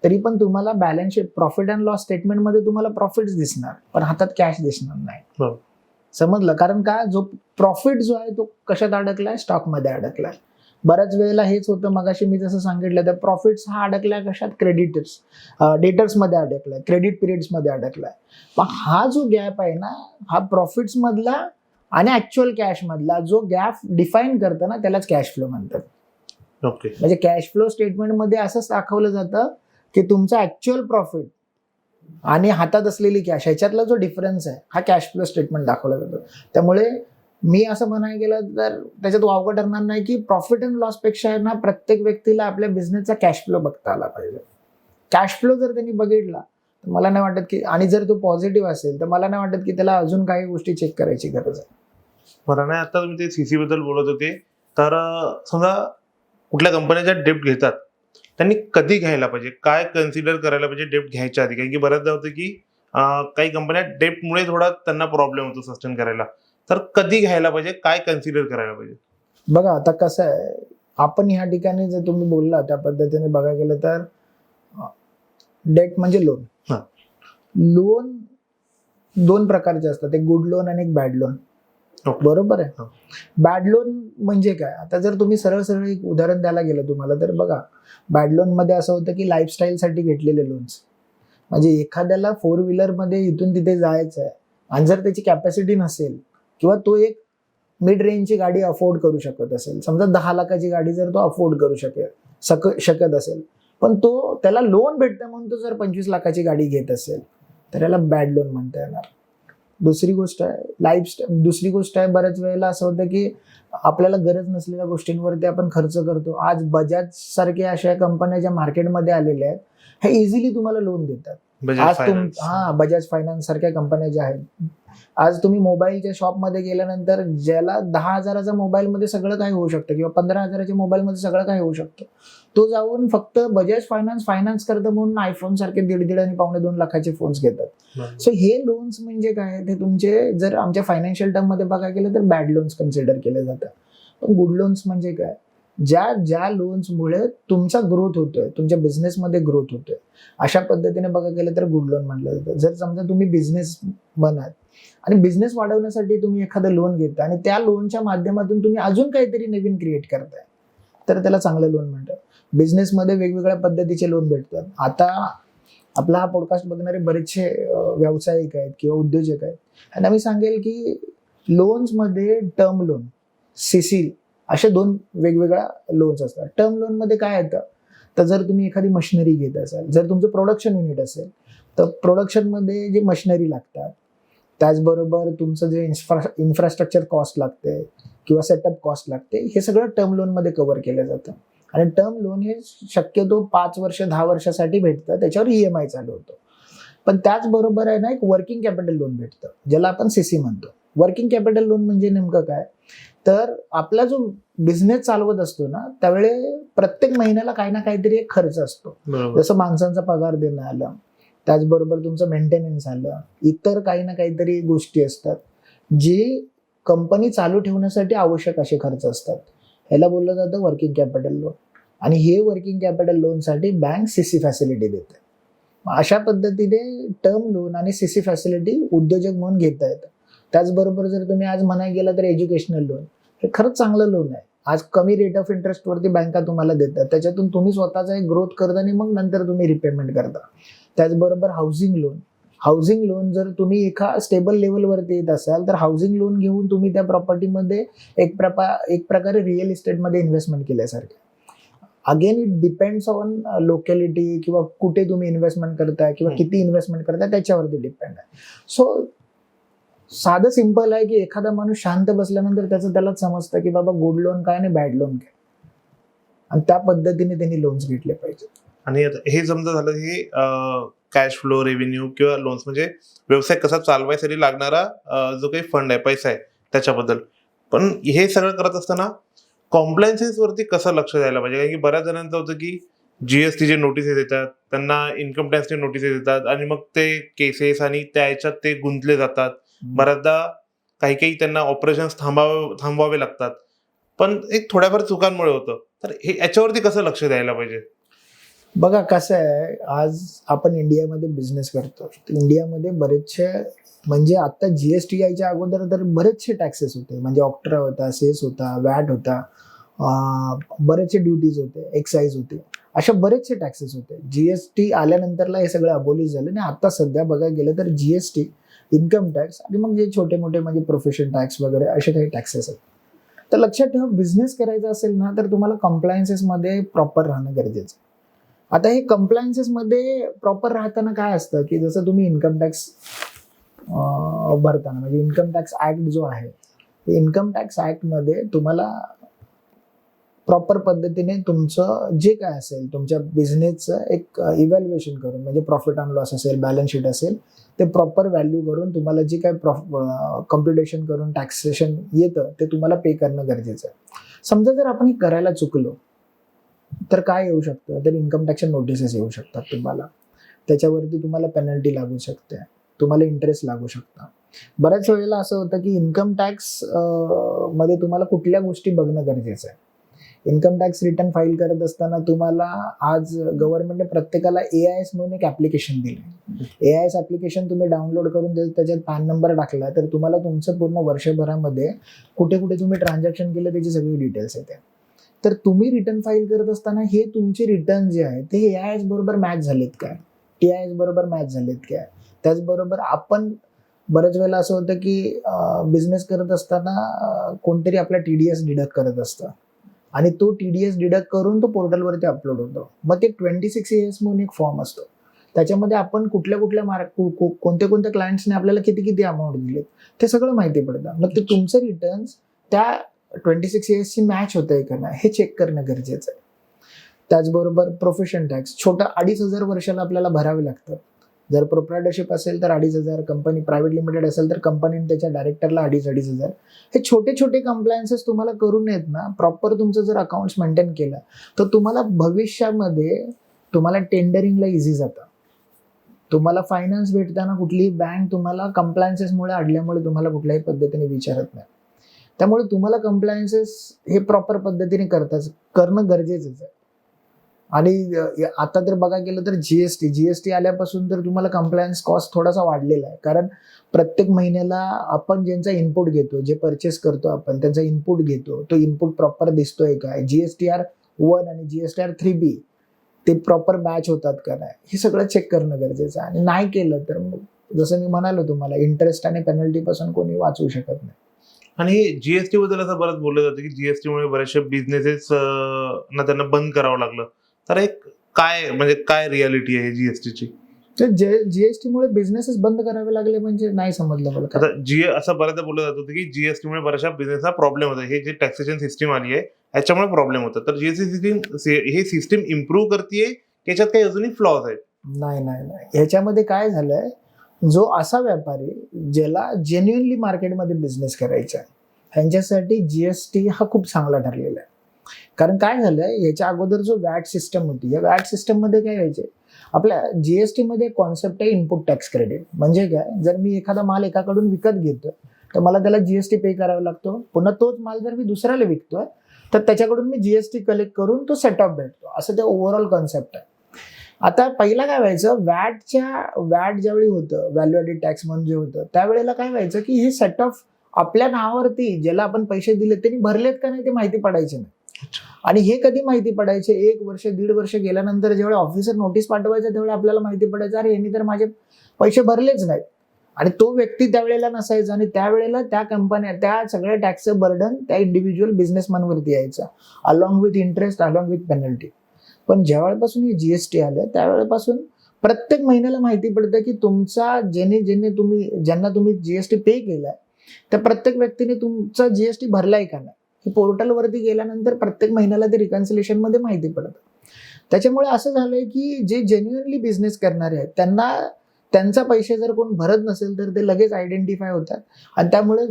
तरी पण तुम्हाला balance sheet, profit and loss स्टेटमेंटमध्ये तुम्हाला प्रॉफिट्स दिसणार पण हातात कॅश दिसणार नाही. समजलं? कारण का, जो प्रॉफिट जो आहे तो कशात अडकलाय? स्टॉकमध्ये अडकलाय. बऱ्याच वेळेला हेच होतं, मगाशी मी जसं सांगितलं, तर प्रॉफिट्स हा अडकलाय कशात? डेटर्समध्ये अडकलाय, क्रेडिट पिरियड्समध्ये अडकलाय. पण हा जो गॅप आहे ना, हा प्रॉफिट्स मधला आणि ऍक्च्युअल कॅश मधला जो गॅप डिफाईन करतं ना त्यालाच कॅश फ्लो म्हणतात. ओके. म्हणजे कॅश फ्लो स्टेटमेंटमध्ये असंच दाखवलं जातं की तुमचा ऍक्च्युअल प्रॉफिट आणि हातात असलेली कॅश ह्याच्यातला जो डिफरन्स आहे हा कॅश फ्लो स्टेटमेंट दाखवला जातो. त्यामुळे मी असं म्हणायला गेलं तर त्याच्यात वावगं ठरणार नाही की प्रॉफिट अँड लॉस पेक्षा ना प्रत्येक व्यक्तीला आपल्या बिझनेसचा कॅश फ्लो बघता आला पाहिजे. कॅश फ्लो जर त्यांनी बघितला तर मला नाही वाटत की, आणि जर तो पॉझिटिव्ह असेल तर मला नाही वाटत की त्याला अजून काही गोष्टी चेक करायची गरज आहे. बरं, नाही आता तुम्ही ते सीसी बद्दल बोलत होते, तर समजा कुठल्या कंपन्याच्या डेप्ट घेतात त्यांनी कधी घ्यायला पाहिजे, काय कन्सिडर करायला पाहिजे डेप्ट घ्यायच्या आधी? कारण की बऱ्याचदा होतं की काही कंपन्या डेप्टमुळे थोडा त्यांना प्रॉब्लेम होतो सस्टेन करायला, तर कधी घ्यायला पाहिजे, काय कन्सिडर करायला पाहिजे? बघा आता कसं आहे, आपण ह्या ठिकाणी जर तुम्ही बोलला त्या पद्धतीने बघायला गेलं तर डेट म्हणजे लोन. हा. लोन दोन प्रकारचे असतात, एक गुड लोन आणि एक बॅड लोन. Okay. बरोबर आहे. हा. बॅड लोन म्हणजे काय, आता जर तुम्ही सरळ सरळ एक उदाहरण द्यायला गेलं तुम्हाला तर बघा, बॅड लोन मध्ये असं होतं की लाईफस्टाईल साठी घेतलेले लोन्स. म्हणजे एखाद्याला 4 व्हीलर मध्ये इथून तिथे जायचं आहे आणि जर त्याची कॅपॅसिटी नसेल किंवा तो एक मिड रेंजची गाडी अफोर्ड करू शकत असेल, समजा 10 लाखाची गाडी जर तो अफोर्ड करू शकत असेल, पण तो त्याला लोन भेटतं म्हणून तो जर 25 लाखाची गाडी घेत असेल तर याला बॅड लोन म्हणता येणार. दुसरी गोष्ट आहे बऱ्याच वेळेला असं होतं की आपल्याला गरज नसलेल्या गोष्टींवरती आपण खर्च करतो. आज बजाज सारख्या अशा कंपन्या ज्या मार्केटमध्ये आलेल्या आहेत हे इझिली तुम्हाला लोन देतात. बजाज फायनान्स सारख्या कंपन्या ज्या आहेत, आज तुम्ही मोबाईलच्या शॉपमध्ये गेल्यानंतर ज्याला 10,000चा मोबाईलमध्ये सगळं काही होऊ शकतं किंवा 15,000च्या मोबाईलमध्ये सगळं काही होऊ शकतं, तो जाऊन फक्त बजाज फायनान्स करतं म्हणून आयफोन सारखे 1.5 आणि 2.5 लाखाचे फोन्स घेतात. सो हे लोन्स म्हणजे काय, ते तुमचे जर आमच्या फायनान्शियल टर्म मध्ये बघायला गेलं तर बॅड लोन्स कन्सिडर केले जातात. पण गुड लोन्स म्हणजे काय, ज्या लोन्समुळे तुमचा ग्रोथ होतोय, तुमच्या बिझनेसमध्ये ग्रोथ होतोय, अशा पद्धतीने बघायला गेलं तर गुड लोन म्हटलं जातं. जर समजा तुम्ही बिझनेस बनात आणि बिझनेस वाढवण्यासाठी तुम्ही एखादं लोन घेता आणि त्या लोनच्या माध्यमातून तुम्ही अजून काहीतरी नवीन क्रिएट करताय तर त्याला चांगलं लोन म्हणतात. बिझनेसमध्ये वेगवेगळ्या पद्धतीचे लोन भेटतात. आता आपला हा पॉडकास्ट बघणारे बरेचसे व्यावसायिक आहेत किंवा उद्योजक आहेत, त्यांना मी सांगेल की लोन्समध्ये टर्म लोन, सीसी असे 2 वेगवेगळ्या लोन्स असतात. टर्म लोन मध्ये काय येतं, तर जर तुम्ही एखादी मशिनरी घेत असाल, जर तुमचं प्रोडक्शन युनिट असेल तर प्रोडक्शनमध्ये जे मशिनरी लागतात, त्याचबरोबर तुमचं जे इन्फ्रास्ट्रक्चर कॉस्ट लागते किंवा सेटअप कॉस्ट लागते, हे सगळं टर्म लोनमध्ये कव्हर केलं जातं. आणि टर्म लोन हे शक्यतो 5 वर्ष 10 वर्षासाठी भेटतं, त्याच्यावर EMI चालू होतो. पण त्याचबरोबर आहे ना एक वर्किंग कॅपिटल लोन भेटतं, ज्याला आपण सीसी म्हणतो. वर्किंग कॅपिटल लोन म्हणजे नेमकं काय, तर आपला जो बिझनेस चालवत असतो ना त्यावेळी प्रत्येक महिन्याला काही ना काहीतरी एक खर्च असतो. जसं माणसांचा पगार देणं आलं, त्याचबरोबर तुमचं मेंटेनन्स आलं, इतर काही ना काहीतरी गोष्टी असतात जी कंपनी चालू ठेवण्यासाठी आवश्यक असे खर्च असतात. ह्याला बोललं जातं वर्किंग कॅपिटल लोन. आणि हे वर्किंग कॅपिटल लोनसाठी बँक सीसी फॅसिलिटी देते. अशा पद्धतीने टर्म लोन आणि सीसी फॅसिलिटी उद्योजक म्हणून घेता येतं. त्याचबरोबर जर तुम्ही आज म्हणायला गेला तर एज्युकेशनल लोन हे खरंच चांगलं लोन आहे. आज कमी रेट ऑफ इंटरेस्टवरती बँका तुम्हाला देतात, त्याच्यातून तुम्ही स्वतःचा एक ग्रोथ करता आणि मग नंतर तुम्ही रिपेमेंट करता. त्याचबरोबर हाऊसिंग लोन जर तुम्ही एका स्टेबल लेवलवरती येत असाल तर हाऊसिंग लोन घेऊन तुम्ही त्या प्रॉपर्टीमध्ये एक प्रकारे रिअल इस्टेटमध्ये इन्व्हेस्टमेंट केल्यासारखे. Again it depends on locality किंवा कुठे तुम्ही इन्व्हेस्टमेंट करताय किंवा किती इन्व्हेस्टमेंट करताय त्याच्यावरती डिपेंड आहे. सो साधं सिंपल आहे की एखादा माणूस शांत बसल्यानंतर त्यालाच समजतं की बाबा गुड लोन काय आणि बॅड लोन काय, आणि त्या पद्धतीने त्यांनी लोन्स घेतले पाहिजे. आणि हे समजा झालं हे कॅश फ्लो, रेव्हेन्यू किंवा लोन्स म्हणजे व्यवसाय कसा चालवायसाठी लागणारा जो काही फंड आहे, पैसा आहे त्याच्याबद्दल. पण हे सगळं करत असताना कॉम्प्लायन्सेस वरती कसं लक्ष द्यायला पाहिजे? कारण की बऱ्याच जणांचं होतं की GSTचे नोटिसेस येतात, त्यांना इन्कम टॅक्सचे नोटिसेस येतात आणि मग ते केसेस आणि त्या ह्याच्यात ते गुंतले जातात. बऱ्याचदा काही त्यांना ऑपरेशन्स थांबवावे लागतात. पण एक थोड्याफार चुकांमुळे होतं. तर हे याच्यावरती कसं लक्ष द्यायला पाहिजे? बघा कसं आहे, आज आपण इंडियामध्ये बिझनेस करतो. इंडियामध्ये बरेचसे म्हणजे आता GST यायच्या अगोदर तर बरेचसे टॅक्सेस होते. म्हणजे ऑक्ट्रा होता, सेस होता, वॅट होता, बरेचसे ड्युटीज होते, एक्साईज होते, अशा बरेचसे टॅक्सेस होते. GST आल्यानंतरला हे सगळं अबोलिश झालं आणि आता सध्या बघायला गेलं तर GST इन्कम टॅक्स आणि मग जे छोटे मोठे म्हणजे प्रोफेशन टॅक्स वगैरे असे काही टॅक्सेस आहेत. तर लक्षात ठेवा, बिझनेस करायचा असेल ना तर तुम्हाला कंप्लायन्सेसमध्ये प्रॉपर राहणं गरजेचं. आता हे कंप्लायन्सेसमध्ये प्रॉपर राहताना काय असतं की जसं तुम्ही इन्कम टॅक्स भरताना म्हणजे इन्कम टॅक्स ऍक्ट जो आहे, इन्कम टॅक्स ऍक्टमध्ये तुम्हाला प्रॉपर पद्धतीने तुमचं जे काय असेल तुमच्या बिझनेसचं एक इव्हॅल्युएशन करून, म्हणजे प्रॉफिट अँड लॉस असेल, बॅलन्स शीट असेल, ते प्रॉपर व्हॅल्यू करून तुम्हाला जे काय कम्प्युटेशन करून टॅक्सेशन येतं ते तुम्हाला पे करणं गरजेचं आहे. समजा जर आपण हे करायला चुकलो तर काय येऊ शकतं, तर इन्कम टॅक्सच्या नोटिसेस येऊ शकतात तुम्हाला, त्याच्यावरती तुम्हाला पेनल्टी लागू शकते, तुम्हाला इंटरेस्ट लागू शकता. बऱ्याच वेळेला असं होतं की इन्कम टॅक्स मध्ये तुम्हाला कुठल्या गोष्टी बघणं गरजेचं आहे. इन्कम टॅक्स रिटर्न फाईल करत असताना तुम्हाला आज गव्हर्नमेंटने प्रत्येकाला AIS म्हणून एक ऍप्लिकेशन दिलं. AIS ऍप्लिकेशन तुम्ही डाउनलोड करून त्याच्यात पॅन नंबर टाकला तर तुम्हाला तुमचं पूर्ण वर्षभरामध्ये कुठे कुठे तुम्ही ट्रान्झॅक्शन केलं त्याची सगळी डिटेल्स येते. तर तुम्ही रिटर्न फाईल करत असताना हे तुमचे रिटर्न जे आहे ते AIS बरोबर मॅच झालेत काय, TIS बरोबर मॅच झालेत काय. त्याचबरोबर आपण बऱ्याच वेळेला असं होतं की बिझनेस करत असताना कोणतरी आपला TDS डिडक्ट करत असतं आणि तो TDS डिडक्ट करून तो पोर्टलवरती अपलोड होतो. मग ते 26AS म्हणून एक फॉर्म असतो, त्याच्यामध्ये आपण कुठल्या कोणत्या कोणत्या क्लायंट्सने आपल्याला किती किती अमाऊंट दिले ते सगळं माहिती पडतं. मग ते तुमचं रिटर्न्स त्या 26AS ची मॅच होत आहे का नाही हे चेक करणं गरजेचं आहे. त्याचबरोबर प्रोफेशन टॅक्स छोटा 2,500 वर्षाला आपल्याला भरावे लागतं. जर प्रोप्रायटरशिप असेल तर 2,500, कंपनी प्रायव्हेट लिमिटेड असेल तर कंपनीने त्याच्या डायरेक्टरला 2,500. हे छोटे छोटे कंप्लायन्सेस तुम्हाला करून येत ना, प्रॉपर तुमचं जर अकाउंट्स मेंटेन केलं तर तुम्हाला भविष्यामध्ये तुम्हाला टेंडरिंगला इझी जातं. तुम्हाला फायनान्स भेटताना कुठलीही बँक तुम्हाला कंप्लायन्सेसमुळे अडल्यामुळे तुम्हाला कुठल्याही पद्धतीने विचारत नाही. त्यामुळे तुम्हाला कंप्लायन्सेस हे प्रॉपर पद्धतीने करणं गरजेचंच आहे. आणि आता तर बघा गेलं तर जीएसटी आल्यापासून तर तुम्हाला कंप्लायन्स कॉस्ट थोडासा वाढलेला आहे. कारण प्रत्येक महिन्याला आपण ज्यांचा इनपुट घेतो, जे परचेस करतो आपण त्यांचा इनपुट घेतो, तो इनपुट प्रॉपर दिसतोय का, GSTR 1 आणि GSTR 3B ते प्रॉपर मॅच होतात का नाही, हे सगळं चेक करणं गरजेचं आहे. आणि नाही केलं तर मग जसं मी म्हणालो तुम्हाला, इंटरेस्ट आणि पेनल्टी पासून कोणी वाचवू शकत नाही. आणि जीएसटी बद्दल असं बरंच बोललं जातं की जीएसटी मुळे बरेचसे बिझनेसेस ना त्यांना बंद करावं लागलं. तर एक काय रियालिटी आहे जीएसटीची? तर जीएसटी मुळे बिझनेसेस बंद करावे लागले म्हणजे नाही समजलं मला काय. आता असं बऱ्याचदा बोललं जात होतं की जीएसटी मुळे बऱ्याचशा बिझनेसला प्रॉब्लेम होतो. हे जे टॅक्सेशन सिस्टीम आली आहे याच्यामुळे प्रॉब्लेम होतं. तर जीएसटी सिस्टीम इम्प्रूव्ह करतेय, याच्यात काही अजूनही फ्लॉज आहेत? नाही, ह्याच्यामध्ये काय झालंय, जो असा व्यापारी ज्याला जेन्युइनली मार्केटमध्ये बिझनेस करायचा आहे ह्यांच्यासाठी जीएसटी हा खूप चांगला ठरलेला आहे. कारण काय झालंय, याच्या अगोदर जो वॅट सिस्टम होती, या वॅट सिस्टम मध्ये काय व्हायचे, आपल्या जीएसटी मध्ये कॉन्सेप्ट आहे इनपुट टॅक्स क्रेडिट. म्हणजे काय, जर मी एखादा माल एकाकडून विकत घेतो तर मला त्याला जीएसटी पे करावा लागतो. पुन्हा तोच माल जर मी दुसऱ्याला विकतोय तर त्याच्याकडून मी जीएसटी कलेक्ट करून तो सेटअप भेटतो. असं ते ओव्हरऑल कॉन्सेप्ट आहे. आता पहिला काय व्हायचं, वॅट ज्यावेळी होतं, व्हॅल्यू ॲडेड टॅक्स म्हणून जे होतं, त्यावेळेला काय व्हायचं की हे सेटअप आपल्या नावावरती ज्याला आपण पैसे दिले त्यांनी भरलेत का नाही ते माहिती पडायचे नाही. आणि हे कधी माहिती पडायचे, 1 वर्ष 1.5 वर्ष गेल्यानंतर जेव्हा ऑफिसर नोटीस पाठवायचं तेव्हा आपल्याला माहिती पडायचं, अरे यांनी तर माझे पैसे भरलेच नाहीत. आणि तो व्यक्ती त्यावेळेला नसायचा आणि त्यावेळेला त्या कंपन्या त्या सगळ्या टॅक्सचं बर्डन त्या इंडिव्हिज्युअल बिझनेसमॅनवरती यायचं, along with interest, along with penalty. पण ज्यावेळेपासून हे जीएसटी आलं त्यावेळेपासून प्रत्येक महिन्याला माहिती पडतं की तुमचा ज्यांना तुम्ही जीएसटी पे केलाय त्या प्रत्येक व्यक्तीने तुमचा जीएसटी भरलाय का नाही, हे पोर्टलवरती गेल्यानंतर प्रत्येक महिन्याला ते रिकन्सिलेशन मध्ये माहिती पडतं. त्याच्यामुळे असं झालंय की जे जेन्युइनली बिझनेस करणारे आहेत त्यांचा पैसे जर कोण भरत नसेल तर ते लगेच आयडेंटिफाय होतात. आणि त्यामुळे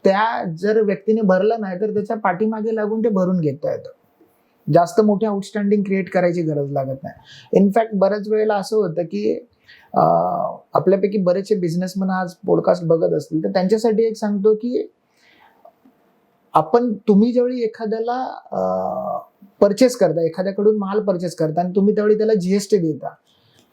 त्या जर व्यक्तीने भरलं नाही तर त्याच्या पाठीमागे लागून ते भरून घेता येतं. जास्त मोठे आउटस्टँडिंग क्रिएट करायची गरज लागत नाही. इनफॅक्ट बऱ्याच वेळेला असं होतं की आपल्यापैकी बरेचसे बिझनेसमॅन आज पॉडकास्ट बघत असतील तर त्यांच्यासाठी एक सांगतो की तुम्ही ज्यावेळी एखाद्याला परचेस करता, एखाद्याकडून माल परचेस करता आणि तुम्ही त्यावेळी त्याला जीएसटी देता,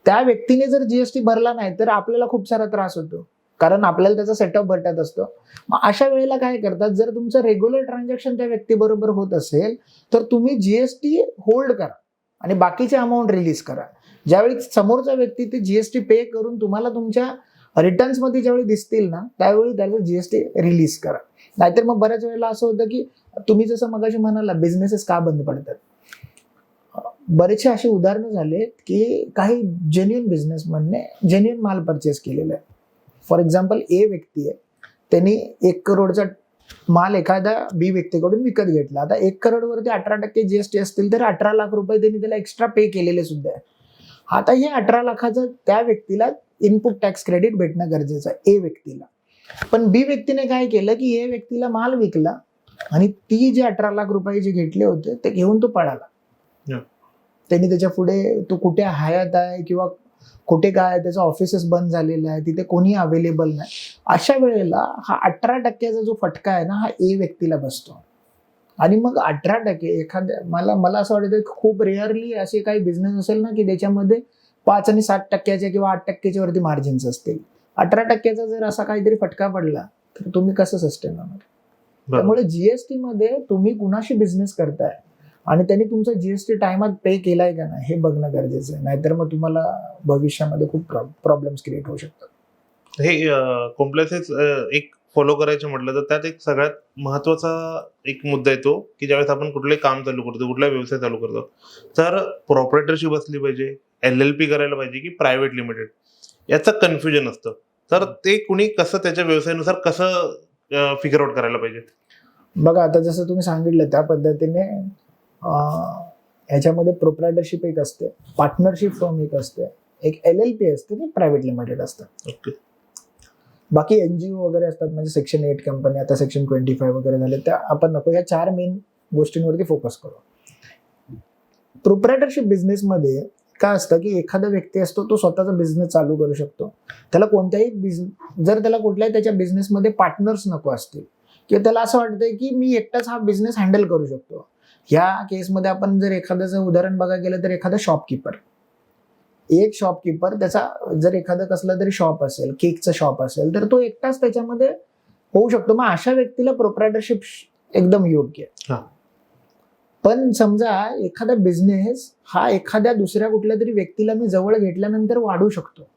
त्या व्यक्तीने जर जीएसटी भरला नाही तर आपल्याला खूप सारा त्रास होतो, कारण आपल्याला त्याचा सेटअप भेटत असतो. मग अशा वेळेला काय करतात, जर तुमचं रेग्युलर ट्रान्झॅक्शन त्या व्यक्तीबरोबर होत असेल तर तुम्ही जीएसटी होल्ड करा आणि बाकीचे अमाऊंट रिलीज करा. ज्यावेळी समोरचा व्यक्ती ते जीएसटी पे करून तुम्हाला तुमच्या रिटर्न्स मध्ये ज्यावेळी दिसतील ना त्यावेळी त्याला जीएसटी रिलीज करा. नाहीतर मग बऱ्याच वेळेला असं होतं की तुम्ही जसं मगाशी म्हणाला बिझनेसेस का बंद पडतात, बरेचसे असे उदाहरणं झाले की काही जेन्युइन बिझनेसमॅनने जेन्युइन माल परचेस केलेला आहे. फॉर एक्झाम्पल ए व्यक्ती आहे, त्यांनी 1 करोडचा माल एखाद्या बी व्यक्तीकडून विकत घेतला. आता 1 करोडवरती 18% जीएसटी असतील तर 18 लाख रुपये त्यांनी त्याला एक्स्ट्रा पे केलेले सुद्धा आहे. आता हे 18 लाखाचं त्या व्यक्तीला इनपुट टॅक्स क्रेडिट भेटणं गरजेचं आहे ए व्यक्तीला. पण बी व्यक्तीने काय केलं की ए व्यक्तीला माल विकला आणि ती जे 18 लाख रुपये जे घेतले होते ते घेऊन तो पळाला. त्यांनी त्याच्या पुढे तो कुठे हयात आहे किंवा कुठे काय त्याचं ऑफिसेस बंद झालेलं आहे, तिथे कोणी अवेलेबल नाही. अशा वेळेला हा 18% जो फटका आहे ना हा ए व्यक्तीला बसतो. आणि मग 18% एखाद्या मला असं वाटतं खूप रेअरली असे काही बिझनेस असेल ना की त्याच्यामध्ये 5 आणि 7% किंवा 8% वरती मार्जिन्स असतील. 18% जर असा काहीतरी फटका पडला तर तुम्ही कसं सस्टेन होणार. त्यामुळे जीएसटी मध्ये तुम्ही कुणाशी बिझनेस करताय आणि त्यांनी तुमचा जीएसटी टाइमात पे केलाय का नाही हे बघणं गरजेचं आहे. नाहीतर मग तुम्हाला भविष्यामध्ये खूप प्रॉब्लेम्स क्रिएट होऊ शकतात. हे कॉम्प्लेक्सेस एक फॉलो करायचं म्हटलं तर त्यात एक सगळ्यात महत्वाचा एक मुद्दा येतो की ज्यावेळेस आपण कुठलंही काम चालू करतो, कुठला व्यवसाय चालू करतो, तर प्रॉपरेटरशिप असली पाहिजे, LLP करायला पाहिजे की प्रायव्हेट लिमिटेड, याचं कन्फ्युजन असतं. तर ते कुणी कसं त्याच्या व्यवसायानुसार कसं फिगर आउट करायला पाहिजे. बघा आता जसं तुम्ही सांगितलं त्या पद्धतीने ह्याच्यामध्ये प्रोप्रायटरशिप एक असते, पार्टनरशिप फर्म एक असते, एक LLP असते, ते प्रायव्हेट लिमिटेड असतं. ओके. बाकी NGO वगैरे असतात म्हणजे सेक्शन 8 कंपनी, आता सेक्शन 25 वगैरे झाले, त्या आपण नको. या 4 मेन गोष्टींवरती फोकस करू. प्रोप्रायटरशिप बिझनेसमध्ये काय असतं की एखादा व्यक्ती असतो तो स्वतःचा बिझनेस चालू करू शकतो. त्याला कोणत्याही जर त्याला कुठल्याही त्याच्या बिझनेसमध्ये पार्टनर्स नको असतील किंवा त्याला असं वाटतंय की मी एकटाच हा बिझनेस हँडल करू शकतो. ह्या केसमध्ये आपण जर एखाद्याचं उदाहरण बघायला गेलं तर एखादा शॉपकीपर, एक शॉपकीपर त्याचा जर एखादा कसला तरी शॉप असेल, केकचं शॉप असेल, तर तो एकटाच त्याच्यामध्ये होऊ शकतो. मग अशा व्यक्तीला प्रोप्रायटरशिप एकदम योग्य आहे. पण समजा एखादा बिझनेस हा एखाद्या दुसऱ्या कुठल्या तरी व्यक्तीला मी जवळ घेतल्यानंतर वाढू शकतो.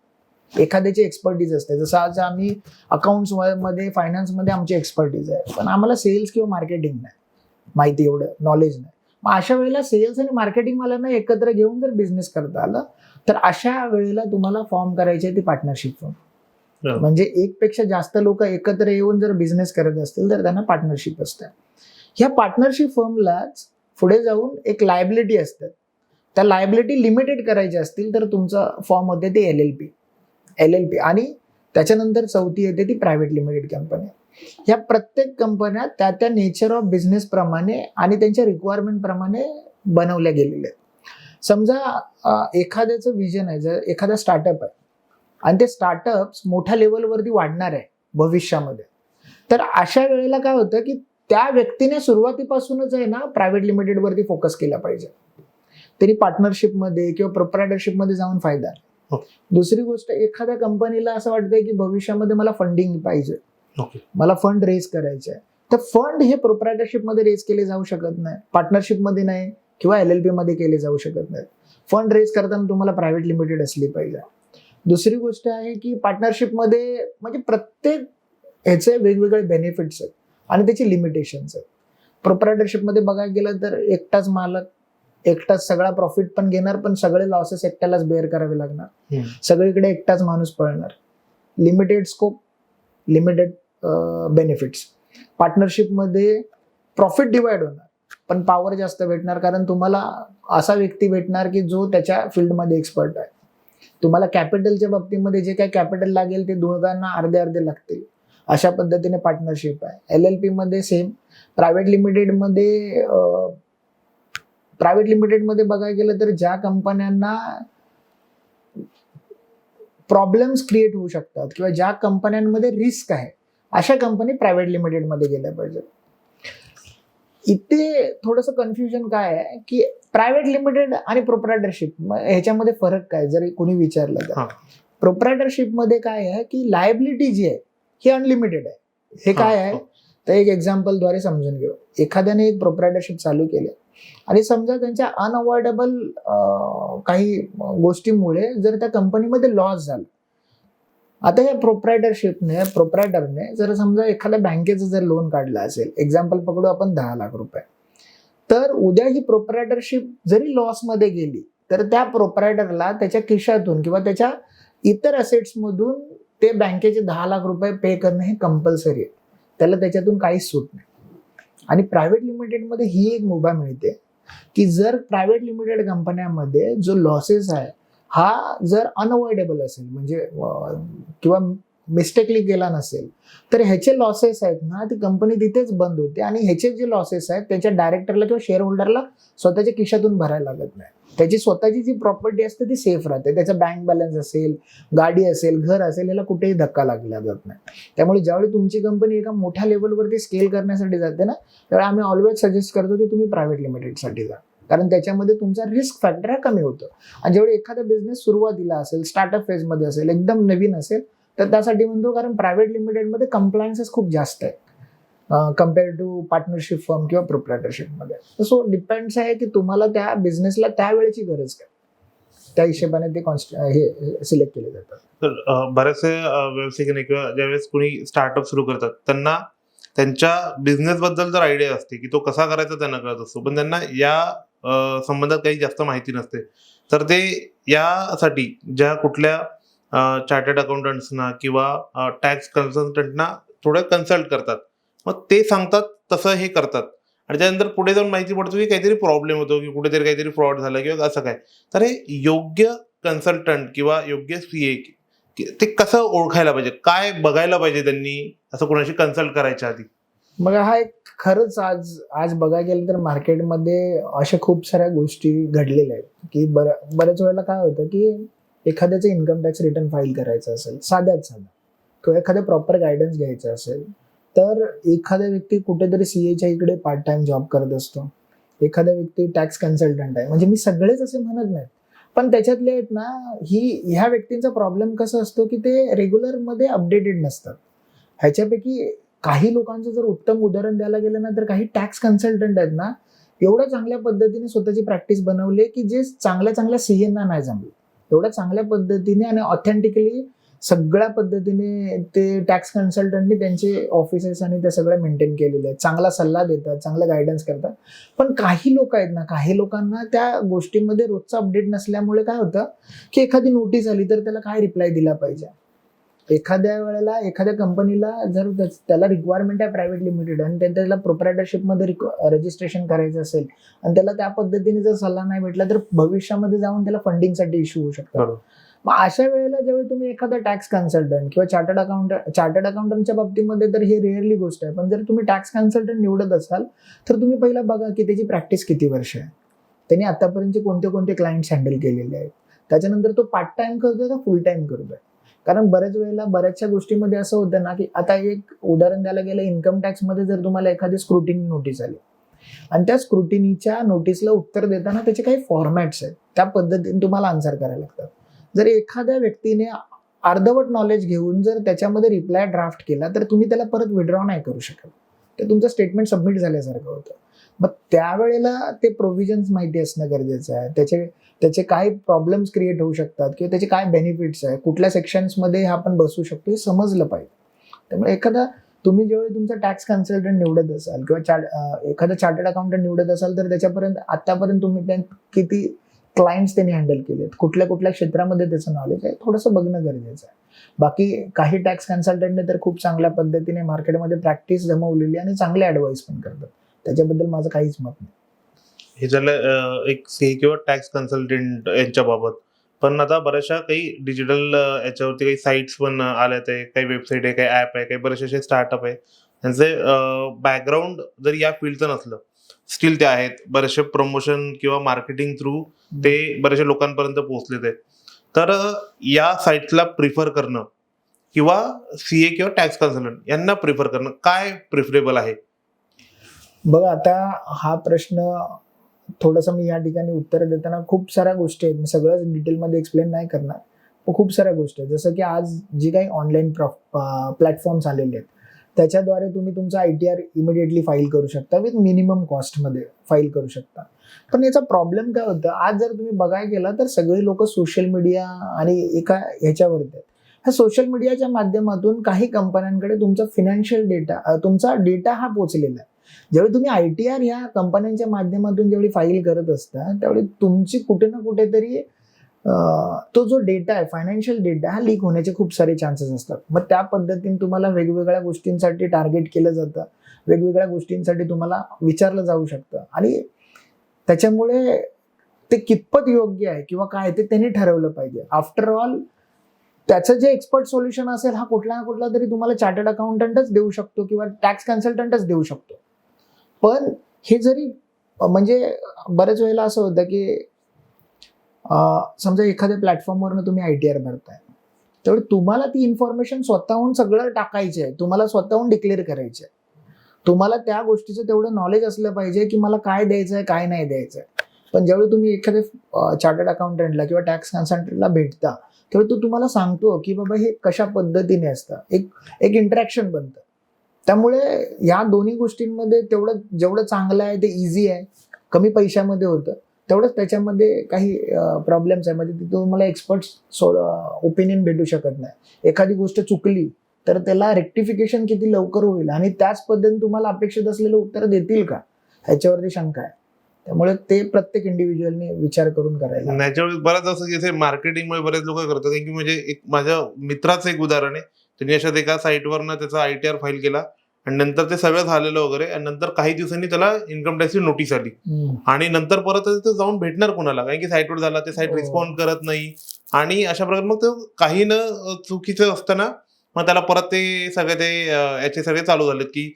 एखाद्याची एक्सपर्टीज असते, जसं आज आम्ही अकाउंट्स मध्ये, फायनान्समध्ये आमची एक्सपर्टीज आहे, पण आम्हाला सेल्स किंवा मार्केटिंग नाही माहिती, एवढं नॉलेज नाही. मग अशा वेळेला सेल्स आणि मार्केटिंग वाल्यांना एकत्र घेऊन जर बिझनेस करता आलं तर अशा वेळेला तुम्हाला फॉर्म करायची आहे ती पार्टनरशिप फॉर्म. म्हणजे एकपेक्षा जास्त लोक एकत्र येऊन जर बिझनेस करत असतील तर त्यांना पार्टनरशिप असते. ह्या पार्टनरशिप फर्मलाच पुढे जाऊन एक लायबिलिटी असतात, त्या लायबिलिटी लिमिटेड करायच्या असतील तर तुमचा फॉर्म होते ते LLP आणि त्याच्यानंतर चौथी येते ती प्रायव्हेट लिमिटेड कंपनी. ह्या प्रत्येक कंपन्या त्या नेचर ऑफ बिझनेस प्रमाणे आणि त्यांच्या रिक्वायरमेंट प्रमाणे बनवल्या गेलेल्या आहेत. समजा एखाद्याचं विजन आहे, जर एखादा स्टार्टअप आहे आणि ते स्टार्टअप्स मोठ्या लेवलवरती वाढणार आहे भविष्यामध्ये, तर अशा वेळेला काय होतं की त्या व्यक्तीने सुरुवातीपासूनच आहे ना प्रायव्हेट लिमिटेडवरती फोकस केला पाहिजे. तरी पार्टनरशिपमध्ये किंवा प्रोप्रायटरशिपमध्ये जाऊन फायदा आहे. दुसरी गोष्ट, एखाद्या कंपनीला असं वाटतंय की भविष्यामध्ये मला फंडिंग पाहिजे, मला फंड रेज करायचे आहे, तर फंड हे प्रोप्रायटरशिपमध्ये रेज केले जाऊ शकत नाही, पार्टनरशिपमध्ये नाही किंवा LLP मध्ये केले जाऊ शकत नाही. फंड रेज करताना तुम्हाला प्रायव्हेट लिमिटेड असली पाहिजे. दुसरी गोष्ट आहे की पार्टनरशिपमध्ये म्हणजे प्रत्येक ह्याचे वेगवेगळे बेनिफिट्स आहेत आणि त्याची लिमिटेशन्स आहेत. प्रोप्रायटरशिपमध्ये बघायला गेलं तर एकटाच मालक, एकटाच सगळा प्रॉफिट पण घेणार, पण सगळे लॉसेस एकट्यालाच बेअर करावे लागणार, सगळीकडे एकटाच माणूस पळणार, लिमिटेड स्कोप, लिमिटेड बेनिफिट्स. पार्टनरशिपमध्ये प्रॉफिट डिवाइड होणार पण पॉवर जास्त भेटणार, कारण तुम्हाला असा व्यक्ती भेटणार की जो त्याच्या फील्डमध्ये एक्सपर्ट आहे. तुम्हाला कॅपिटलच्या बाबतीमध्ये जे काही कॅपिटल लागेल ते दोघांना अर्धे अर्धे लागतील, अशा पद्धतीने पार्टनरशिप आहे. LLP मध्ये सेम. प्रायव्हेट लिमिटेडमध्ये बघायला गेलं तर ज्या कंपन्यांना प्रॉब्लेम्स क्रिएट होऊ शकतात किंवा ज्या कंपन्यांमध्ये रिस्क आहे अशा कंपनी प्रायव्हेट लिमिटेडमध्ये गेल्या पाहिजेत. इथे थोडंसं कन्फ्युजन काय आहे की प्रायव्हेट लिमिटेड आणि प्रोप्रायटरशिप ह्याच्यामध्ये फरक काय जर कोणी विचारलं तर. प्रोप्रायटरशिपमध्ये काय आहे की लायबिलिटी जी आहे ही अनलिमिटेड आहे. हे काय आहे तर एक एक्झाम्पलद्वारे समजून घेऊ. एखाद्याने एक प्रोप्रायटरशिप चालू केले आणि समजा त्यांच्या अनअवॉइडेबल काही गोष्टीमुळे जर त्या कंपनीमध्ये लॉस झाला आता या प्रोप्रायटरने जर समजा एखाद्या बँकेचं जर लोन काढलं असेल, एक्झाम्पल पकडू आपण 10 लाख रुपये, तर उद्या ही प्रोप्रायटरशिप जरी लॉसमध्ये गेली तर त्या प्रोप्रायटरला त्याच्या खिशातून किंवा त्याच्या इतर असेट्समधून ते बँकेचे 10 लाख रुपये पे करणं हे कंपल्सरी आहे. त्याला त्याच्यातून काहीच सूट नाही. आणि प्रायव्हेट लिमिटेडमध्ये ही एक मुभा मिळते की जर प्रायव्हेट लिमिटेड कंपन्यांमध्ये जो लॉसेस आहे हा जर अनअवॉइडेबल असेल म्हणजे किंवा मिस्टेकली गेला नसेल तर ह्याचे लॉसेस आहेत ना ती कंपनी तिथेच बंद होते आणि ह्याचे जे लॉसेस आहेत त्याच्या डायरेक्टरला किंवा शेअर होल्डरला स्वतःच्या खिशातून भरायला लागत नाही. त्याची स्वतःची जी प्रॉपर्टी असते ती सेफ राहते. त्याचा बँक बॅलन्स असेल, गाडी असेल, घर असेल, याला कुठेही धक्का लागला जात नाही. त्यामुळे ज्यावेळी तुमची कंपनी एका मोठ्या लेवलवरती स्केल करण्यासाठी जाते ना त्यावेळी आम्ही ऑलवेज सजेस्ट करतो की तुम्ही प्रायव्हेट लिमिटेडसाठी जा, कारण त्याच्यामध्ये तुमचा रिस्क फॅक्टर हा कमी होतो. आणि ज्यावेळी एखादा बिझनेस सुरुवातीला असेल, स्टार्टअप फेजमध्ये असेल, एकदम नवीन असेल तर त्यासाठी म्हणतो कारण प्रायव्हेट लिमिटेडमध्ये कंप्लायन्सेस खूप जास्त आहेत कम्पेअर टू पार्टनरशिप फर्म किंवा प्रोप्रायटरशिपमध्ये. सो डिपेंड्स आहे की तुम्हाला त्या बिझनेसला त्यावेळेची गरज काय, त्या हिशोबाने ते हे सिलेक्ट केले जातात. तर बरेचसे व्यावसायिक किंवा ज्यावेळेस कोणी स्टार्टअप सुरू करतात त्यांना त्यांच्या बिझनेस बद्दल जर आयडिया असते की तो कसा करायचा त्यांना कळत असतो, पण त्यांना या संबंधात काही जास्त माहिती नसते. तर ते यासाठी ज्या कुठल्या चार्टर्ड अकाउंटंट्सना किंवा टॅक्स कन्सल्टंटना थोडं कन्सल्ट करतात, मग ते सांगतात तसं हे करतात आणि त्यानंतर पुढे जाऊन माहिती पडतो की काहीतरी प्रॉब्लेम होतो की कुठेतरी काहीतरी फ्रॉड झाला किंवा असं काय. तर हे योग्य कन्सल्टंट किंवा योग्य CA ते कसं ओळखायला पाहिजे, काय बघायला पाहिजे त्यांनी असं कोणाशी कन्सल्ट करायच्या आधी? मग हा एक खरंच आज बघायला गेलं तर मार्केटमध्ये अशा खूप साऱ्या गोष्टी घडलेल्या आहेत की बऱ्याच वेळेला काय होतं की एखाद्याचं इन्कम टॅक्स रिटर्न फाईल करायचं असेल साधा किंवा एखाद्या प्रॉपर गायडन्स घ्यायचं असेल तर एखादा व्यक्ती कुठेतरी CAच्या इकडे पार्ट टाइम जॉब करत असतो, एखादा व्यक्ती टॅक्स कन्सल्टंट आहे. म्हणजे मी सगळेच असे म्हणत नाही, पण त्याच्यातले आहेत ना ह्या व्यक्तींचा प्रॉब्लेम कसा असतो की ते रेग्युलरमध्ये अपडेटेड नसतात. ह्याच्यापैकी काही लोकांचं जर उत्तम उदाहरण द्यायला गेलं ना तर काही टॅक्स कन्सल्टंट आहेत ना एवढ्या चांगल्या पद्धतीने स्वतःची प्रॅक्टिस बनवली की जे चांगल्या CAंना नाही जमलं. एवढ्या चांगल्या पद्धतीने आणि ऑथेंटिकली सगळ्या पद्धतीने ते टॅक्स कन्सल्टंटनी त्यांचे ऑफिसेस आणि ते सगळं मेंटेन केलेले आहेत. चांगला सल्ला देतात, चांगला गायडन्स करतात. पण काही लोक आहेत ना, काही लोकांना त्या गोष्टींमध्ये रोजचा अपडेट नसल्यामुळे काय होतं की एखादी नोटीस आली तर त्याला काय रिप्लाय दिला पाहिजे. एखाद्या वेळेला एखाद्या कंपनीला जर त्याला रिक्वायरमेंट आहे प्रायव्हेट लिमिटेड आणि त्याला प्रोप्रायटरशिपमध्ये रजिस्ट्रेशन करायचं असेल आणि त्याला त्या पद्धतीने जर सल्ला नाही भेटला तर भविष्यामध्ये जाऊन त्याला फंडिंगसाठी इश्यू होऊ शकतो. मग अशा वेळेला ज्यावेळी तुम्ही एखादा टॅक्स कन्सल्टंट किंवा चार्टर्ड अकाउंटंटच्या बाबतीमध्ये तर ही रेअरली गोष्ट आहे, पण जर तुम्ही टॅक्स कन्सल्टंट निवडत असाल तर तुम्ही पहिला बघा की त्याची प्रॅक्टिस किती वर्ष आहे, त्यांनी आतापर्यंतचे कोणते कोणते क्लायंट्स हँडल केलेले आहेत, त्याच्यानंतर तो पार्ट टाइम करतोय का फुल टाइम करतोय. कारण बऱ्याच वेळेला बऱ्याचशा गोष्टीमध्ये असं होतं ना की आता एक उदाहरण द्यायला गेलं, इन्कम टॅक्समध्ये जर तुम्हाला एखादी स्क्रुटिनी नोटीस आली आणि त्या स्क्रुटिनीच्या नोटीसला उत्तर देताना त्याचे काही फॉर्मॅट्स आहेत, त्या पद्धतीने तुम्हाला आन्सर करायला लागतात. जर एखाद्या व्यक्तीने अर्धवट नॉलेज घेऊन जर त्याच्यामध्ये रिप्लाय ड्राफ्ट केला तर तुम्ही त्याला परत विड्रॉ नाही करू शकत, ते तुमचं स्टेटमेंट सबमिट झाल्यासारखं होतं. मग त्यावेळेला ते प्रोव्हिजन्स माहिती असणं गरजेचं आहे, त्याचे काय प्रॉब्लेम्स क्रिएट होऊ शकतात किंवा त्याचे काय बेनिफिट्स आहे, कुठल्या सेक्शन्समध्ये आपण बसू शकतो हे समजलं पाहिजे. त्यामुळे तुम्ही जेव्हा तुमचा टॅक्स कन्सल्टंट निवडत असाल किंवा एखादा चार्टर्ड अकाउंटंट निवडत असाल तर त्याच्यापर्यंत आतापर्यंत तुम्ही किती क्लायंट्स त्यांनी हँडल केलेत, कुठल्या क्षेत्रामध्ये त्याचं नॉलेज आहे, थोडंसं बघणं गरजेचं आहे. बाकी काही टॅक्स कन्सल्टंटने तर खूप चांगल्या पद्धतीने मार्केटमध्ये प्रॅक्टिस जमवलेली आणि चांगले ॲडवाईस पण करतात, त्याच्याबद्दल माझं काहीच मत नाही. हे झालं एक CA किंवा टॅक्स कन्सल्टंट यांच्या बाबत. पण आता बऱ्याचशा काही डिजिटल याच्यावरती काही साईट्स पण आल्यात आहे, काही वेबसाईट आहे, काही ॲप आहे, काही बरेचसे असे स्टार्टअप आहे. त्यांचे बॅकग्राऊंड जर या फील्डचं नसलं स्टील ते आहेत, बरेचसे प्रमोशन किंवा मार्केटिंग थ्रू ते बऱ्याचशा लोकांपर्यंत पोहोचलेत आहेत. तर या साईट्सला प्रिफर करणं किंवा CA किंवा टॅक्स कन्सल्टंट यांना प्रिफर करणं काय प्रिफरेबल आहे? बघा, आता हा प्रश्न थोडंसं मी या ठिकाणी उत्तर देताना खूप साऱ्या गोष्टी आहेत, मी सगळंच डिटेलमध्ये एक्सप्लेन नाही करणार, पण खूप साऱ्या गोष्टी आहेत. जसं की आज जी काही ऑनलाईन प्लॅटफॉर्म्स आलेले आहेत त्याच्याद्वारे तुम्ही तुमचा ITR इमिडिएटली फाईल करू शकता, विथ मिनिमम कॉस्टमध्ये फाईल करू शकता. पण याचा प्रॉब्लेम काय होतं, आज जर तुम्ही बघायला गेला तर सगळी लोक सोशल मीडिया आणि एका ह्याच्यावरती आहेत. ह्या सोशल मीडियाच्या माध्यमातून काही कंपन्यांकडे तुमचा फिनान्शियल डेटा, तुमचा डेटा हा पोहोचलेला आहे. ज्यावेळी तुम्ही ITR या कंपन्यांच्या माध्यमातून जेवढी फाईल करत असता त्यावेळी तुमची कुठे ना कुठेतरी तो जो डेटा आहे, फायनान्शियल डेटा, हा लीक होण्याचे खूप सारे चान्सेस असतात. मग त्या पद्धतीने तुम्हाला वेगवेगळ्या गोष्टींसाठी टार्गेट केलं जातं, वेगवेगळ्या गोष्टींसाठी तुम्हाला विचारलं जाऊ शकतं आणि त्याच्यामुळे ते कितपत योग्य आहे किंवा काय ते त्यांनी ठरवलं पाहिजे. आफ्टर ऑल त्याचं जे एक्सपर्ट सोल्युशन असेल हा कुठला ना कुठला तरी तुम्हाला चार्टर्ड अकाउंटंटच देऊ शकतो किंवा टॅक्स कन्सल्टंटच देऊ शकतो. पण हे जरी म्हणजे बऱ्याच वेळेला असं होतं की समजा एखाद्या प्लॅटफॉर्मवरनं तुम्ही ITR भरताय, त्यावेळी तुम्हाला ती इन्फॉर्मेशन स्वतःहून सगळं टाकायची आहे, तुम्हाला स्वतःहून डिक्लेअर करायची आहे. तुम्हाला त्या गोष्टीचं तेवढं नॉलेज असलं पाहिजे की मला काय द्यायचं आहे, काय नाही द्यायचं आहे. पण ज्यावेळी तुम्ही एखाद्या चार्टर्ड अकाउंटंटला किंवा टॅक्स कन्सल्टंटला भेटता तेव्हा तो तुम्हाला सांगतो की बाबा हे कशा पद्धतीने असतं, एक इंटरॅक्शन बनतं. त्यामुळे या दोन्ही गोष्टींमध्ये जेवढं चांगलं आहे ते इझी आहे, कमी पैशामध्ये होतं, तेवढंच त्याच्यामध्ये काही प्रॉब्लेम्स आहे. म्हणजे तुम्हाला एक्सपर्ट ओपिनियन भेटू शकत नाही. एखादी गोष्ट चुकली तर त्याला रेक्टिफिकेशन किती लवकर होईल आणि त्याच पद्धतीने तुम्हाला अपेक्षित असलेलं उत्तर देतील का, ह्याच्यावरती शंका आहे. त्यामुळे ते प्रत्येक इंडिव्हिज्युअलने विचार करून करायला. त्याच्यामुळे बऱ्याच असं की मार्केटिंगमुळे बरेच लोक करतात. कारण की म्हणजे एक माझ्या मित्राचं एक उदाहरण आहे. त्यांनी अशाच एका साईटवरनं त्याचा ITR फाईल केला आणि नंतर ते सगळं झालेलं वगैरे आणि नंतर काही दिवसांनी त्याला इन्कम टॅक्सची नोटीस आली आणि नंतर परत ते जाऊन भेटणार कोणाला, कारण की साईटवर झाला, ते साईट रिस्पॉन्ड करत नाही आणि अशा प्रकारे मग ते काही न चुकीचं असताना मग त्याला परत ते सगळे ते याचे सगळे चालू झालेत की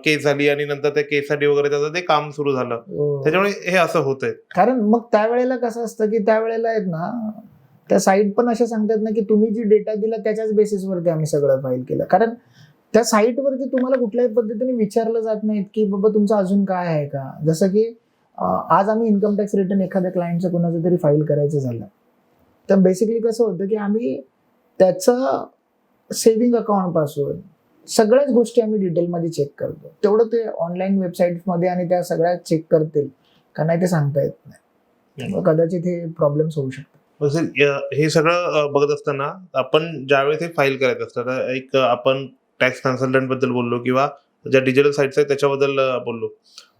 केस झाली आणि नंतर त्या केससाठी वगैरे त्याचं ते काम सुरू झालं. त्याच्यामुळे हे असं होतंय. कारण मग त्यावेळेला कसं असतं की त्यावेळेला आहेत ना, त्या साईट पण अशा सांगतात ना की तुम्ही जी डेटा दिला त्याच्याच बेसिसवरती आम्ही सगळं फाईल केलं. कारण त्या साईटवरती तुम्हाला कुठल्याही पद्धतीने विचारलं जात नाहीत की बाबा तुमचं अजून काय आहे का. जसं की आज आम्ही इन्कम टॅक्स रिटर्न एखाद्या क्लायंटचं कोणाचं तरी फाईल करायचं झालं तर बेसिकली कसं होतं की आम्ही त्याचं सेव्हिंग अकाउंट पासून सगळ्याच गोष्टी आम्ही डिटेलमध्ये चेक करतो. तेवढं ते ऑनलाईन वेबसाईटमध्ये आणि त्या सगळ्या चेक करतील का नाही ते सांगता येत नाही. कदाचित हे प्रॉब्लेम्स होऊ शकतात. हे सगळं बघत असताना आपण ज्यावेळेस हे फाईल करायचं असतं, एक आपण टॅक्स कन्सल्टंट बद्दल बोललो किंवा ज्या डिजिटल साईट्स आहेत त्याच्याबद्दल बोललो,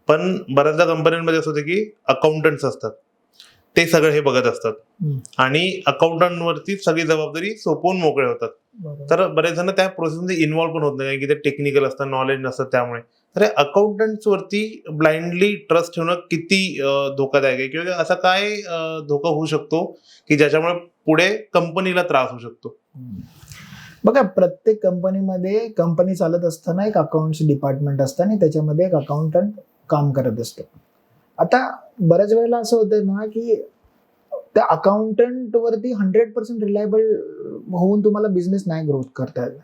पण बऱ्याचदा कंपन्यांमध्ये असं होतं की अकाउंटंट्स असतात, ते सगळं हे बघत असतात आणि अकाउंटंटवरती सगळी जबाबदारी सोपवून मोकळे होतात. तर बरेच जण त्या प्रोसेसमध्ये इन्व्हॉल्व्ह पण होत नाही, कारण की ते टेक्निकल असतं, नॉलेज नसतं. त्यामुळे तर अकाउंटंट्स वरती ब्लाइंडली ट्रस्ट ठेवणं किती धोकादायक आहे किंवा असा काय धोका होऊ शकतो की ज्याच्यामुळे पुढे कंपनीला त्रास होऊ शकतो? बघा, प्रत्येक कंपनीमध्ये कंपनी चालत असताना एक अकाउंट्स डिपार्टमेंट असतं आणि त्याच्यामध्ये एक अकाउंटंट काम करत असतो. आता बऱ्याच वेळेला असं होतं ना की त्या अकाउंटंट वरती 100% रिलायबल होऊन तुम्हाला बिझनेस नाही ग्रोथ करता येत.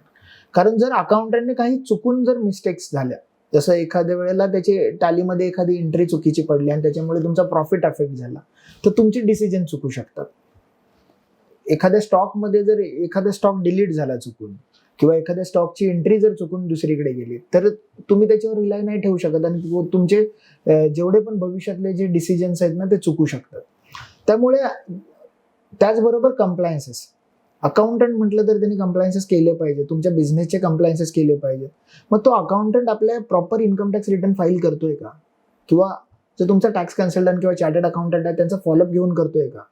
कारण जर अकाउंटंटने काही चुकून जर मिस्टेक्स झाल्या, जसं एखाद्या वेळेला त्याची टॅलीमध्ये एखादी एंट्री चुकीची पडली आणि त्याच्यामुळे तुमचा प्रॉफिट अफेक्ट झाला तर तुमचे डिसिजन चुकू शकतात. एखाद्या स्टॉकमध्ये जर एखादा स्टॉक डिलीट झाला चुकून किंवा एखाद्या स्टॉकची एंट्री जर चुकून दुसरीकडे गेली तर तुम्ही त्याच्यावर रिलाय नाही ठेवू शकत आणि तुमचे जेवढे पण भविष्यातले जे डिसिजन्स आहेत ना ते चुकू शकतात. त्यामुळे त्याचबरोबर कंप्लायन्सेस, अकाउंटंट म्हटलं तर त्यांनी कंप्लायन्सेस केले पाहिजे, तुमच्या बिझनेसचे कंप्लायन्सेस केले पाहिजेत. मग तो अकाउंटंट आपल्या proper income tax return file करतोय का, किंवा जो तुमचा टॅक्स कन्सल्टंट किंवा चार्टर्ड अकाउंटंट आहे त्यांचा फॉलोअप घेऊन करतोय का.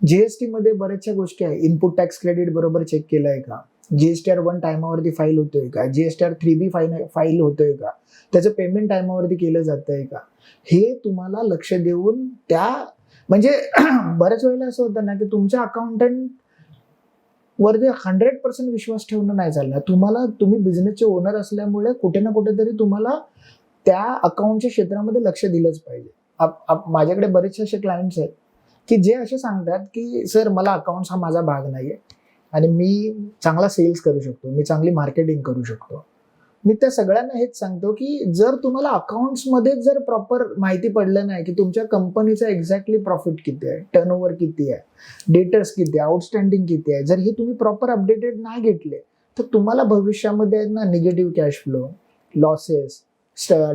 GST मध्ये बऱ्याचशा गोष्टी आहे, इनपुट टॅक्स क्रेडिट बरोबर चेक केलंय का, GSTR 1 टायमावरती फाईल होतोय का, GSTR 3B फाईल होतोय का, त्याचं पेमेंट टायमावरती केलं जातंय का, हे तुम्हाला लक्ष देऊन त्या म्हणजे बऱ्याच वेळेला असं होतं ना की तुमच्या अकाउंटंट वरती 100% विश्वास ठेवणं नाही चालणार. तुम्ही बिझनेसचे ओनर असल्यामुळे कुठे ना कुठेतरी तुम्हाला त्या अकाउंटच्या क्षेत्रामध्ये लक्ष दिलंच पाहिजे. माझ्याकडे बरेचसे असे क्लायंट्स आहेत की जे असे सांगतात की सर मला अकाउंट्स हा माझा भाग नाहीये आणि मी चांगला सेल्स करू शकतो, मी चांगली मार्केटिंग करू शकतो. मी त्या सगळ्यांना हेच सांगतो की जर तुम्हाला अकाउंट्समध्ये जर प्रॉपर माहिती पडलं नाही की तुमच्या कंपनीचा एक्झॅक्टली प्रॉफिट किती आहे, टर्नओव्हर किती आहे, डेटर्स किती आहे, आउटस्टँडिंग किती आहे, जर हे तुम्ही प्रॉपर अपडेटेड नाही घेतले तर तुम्हाला भविष्यामध्ये ना negative cash flow, losses,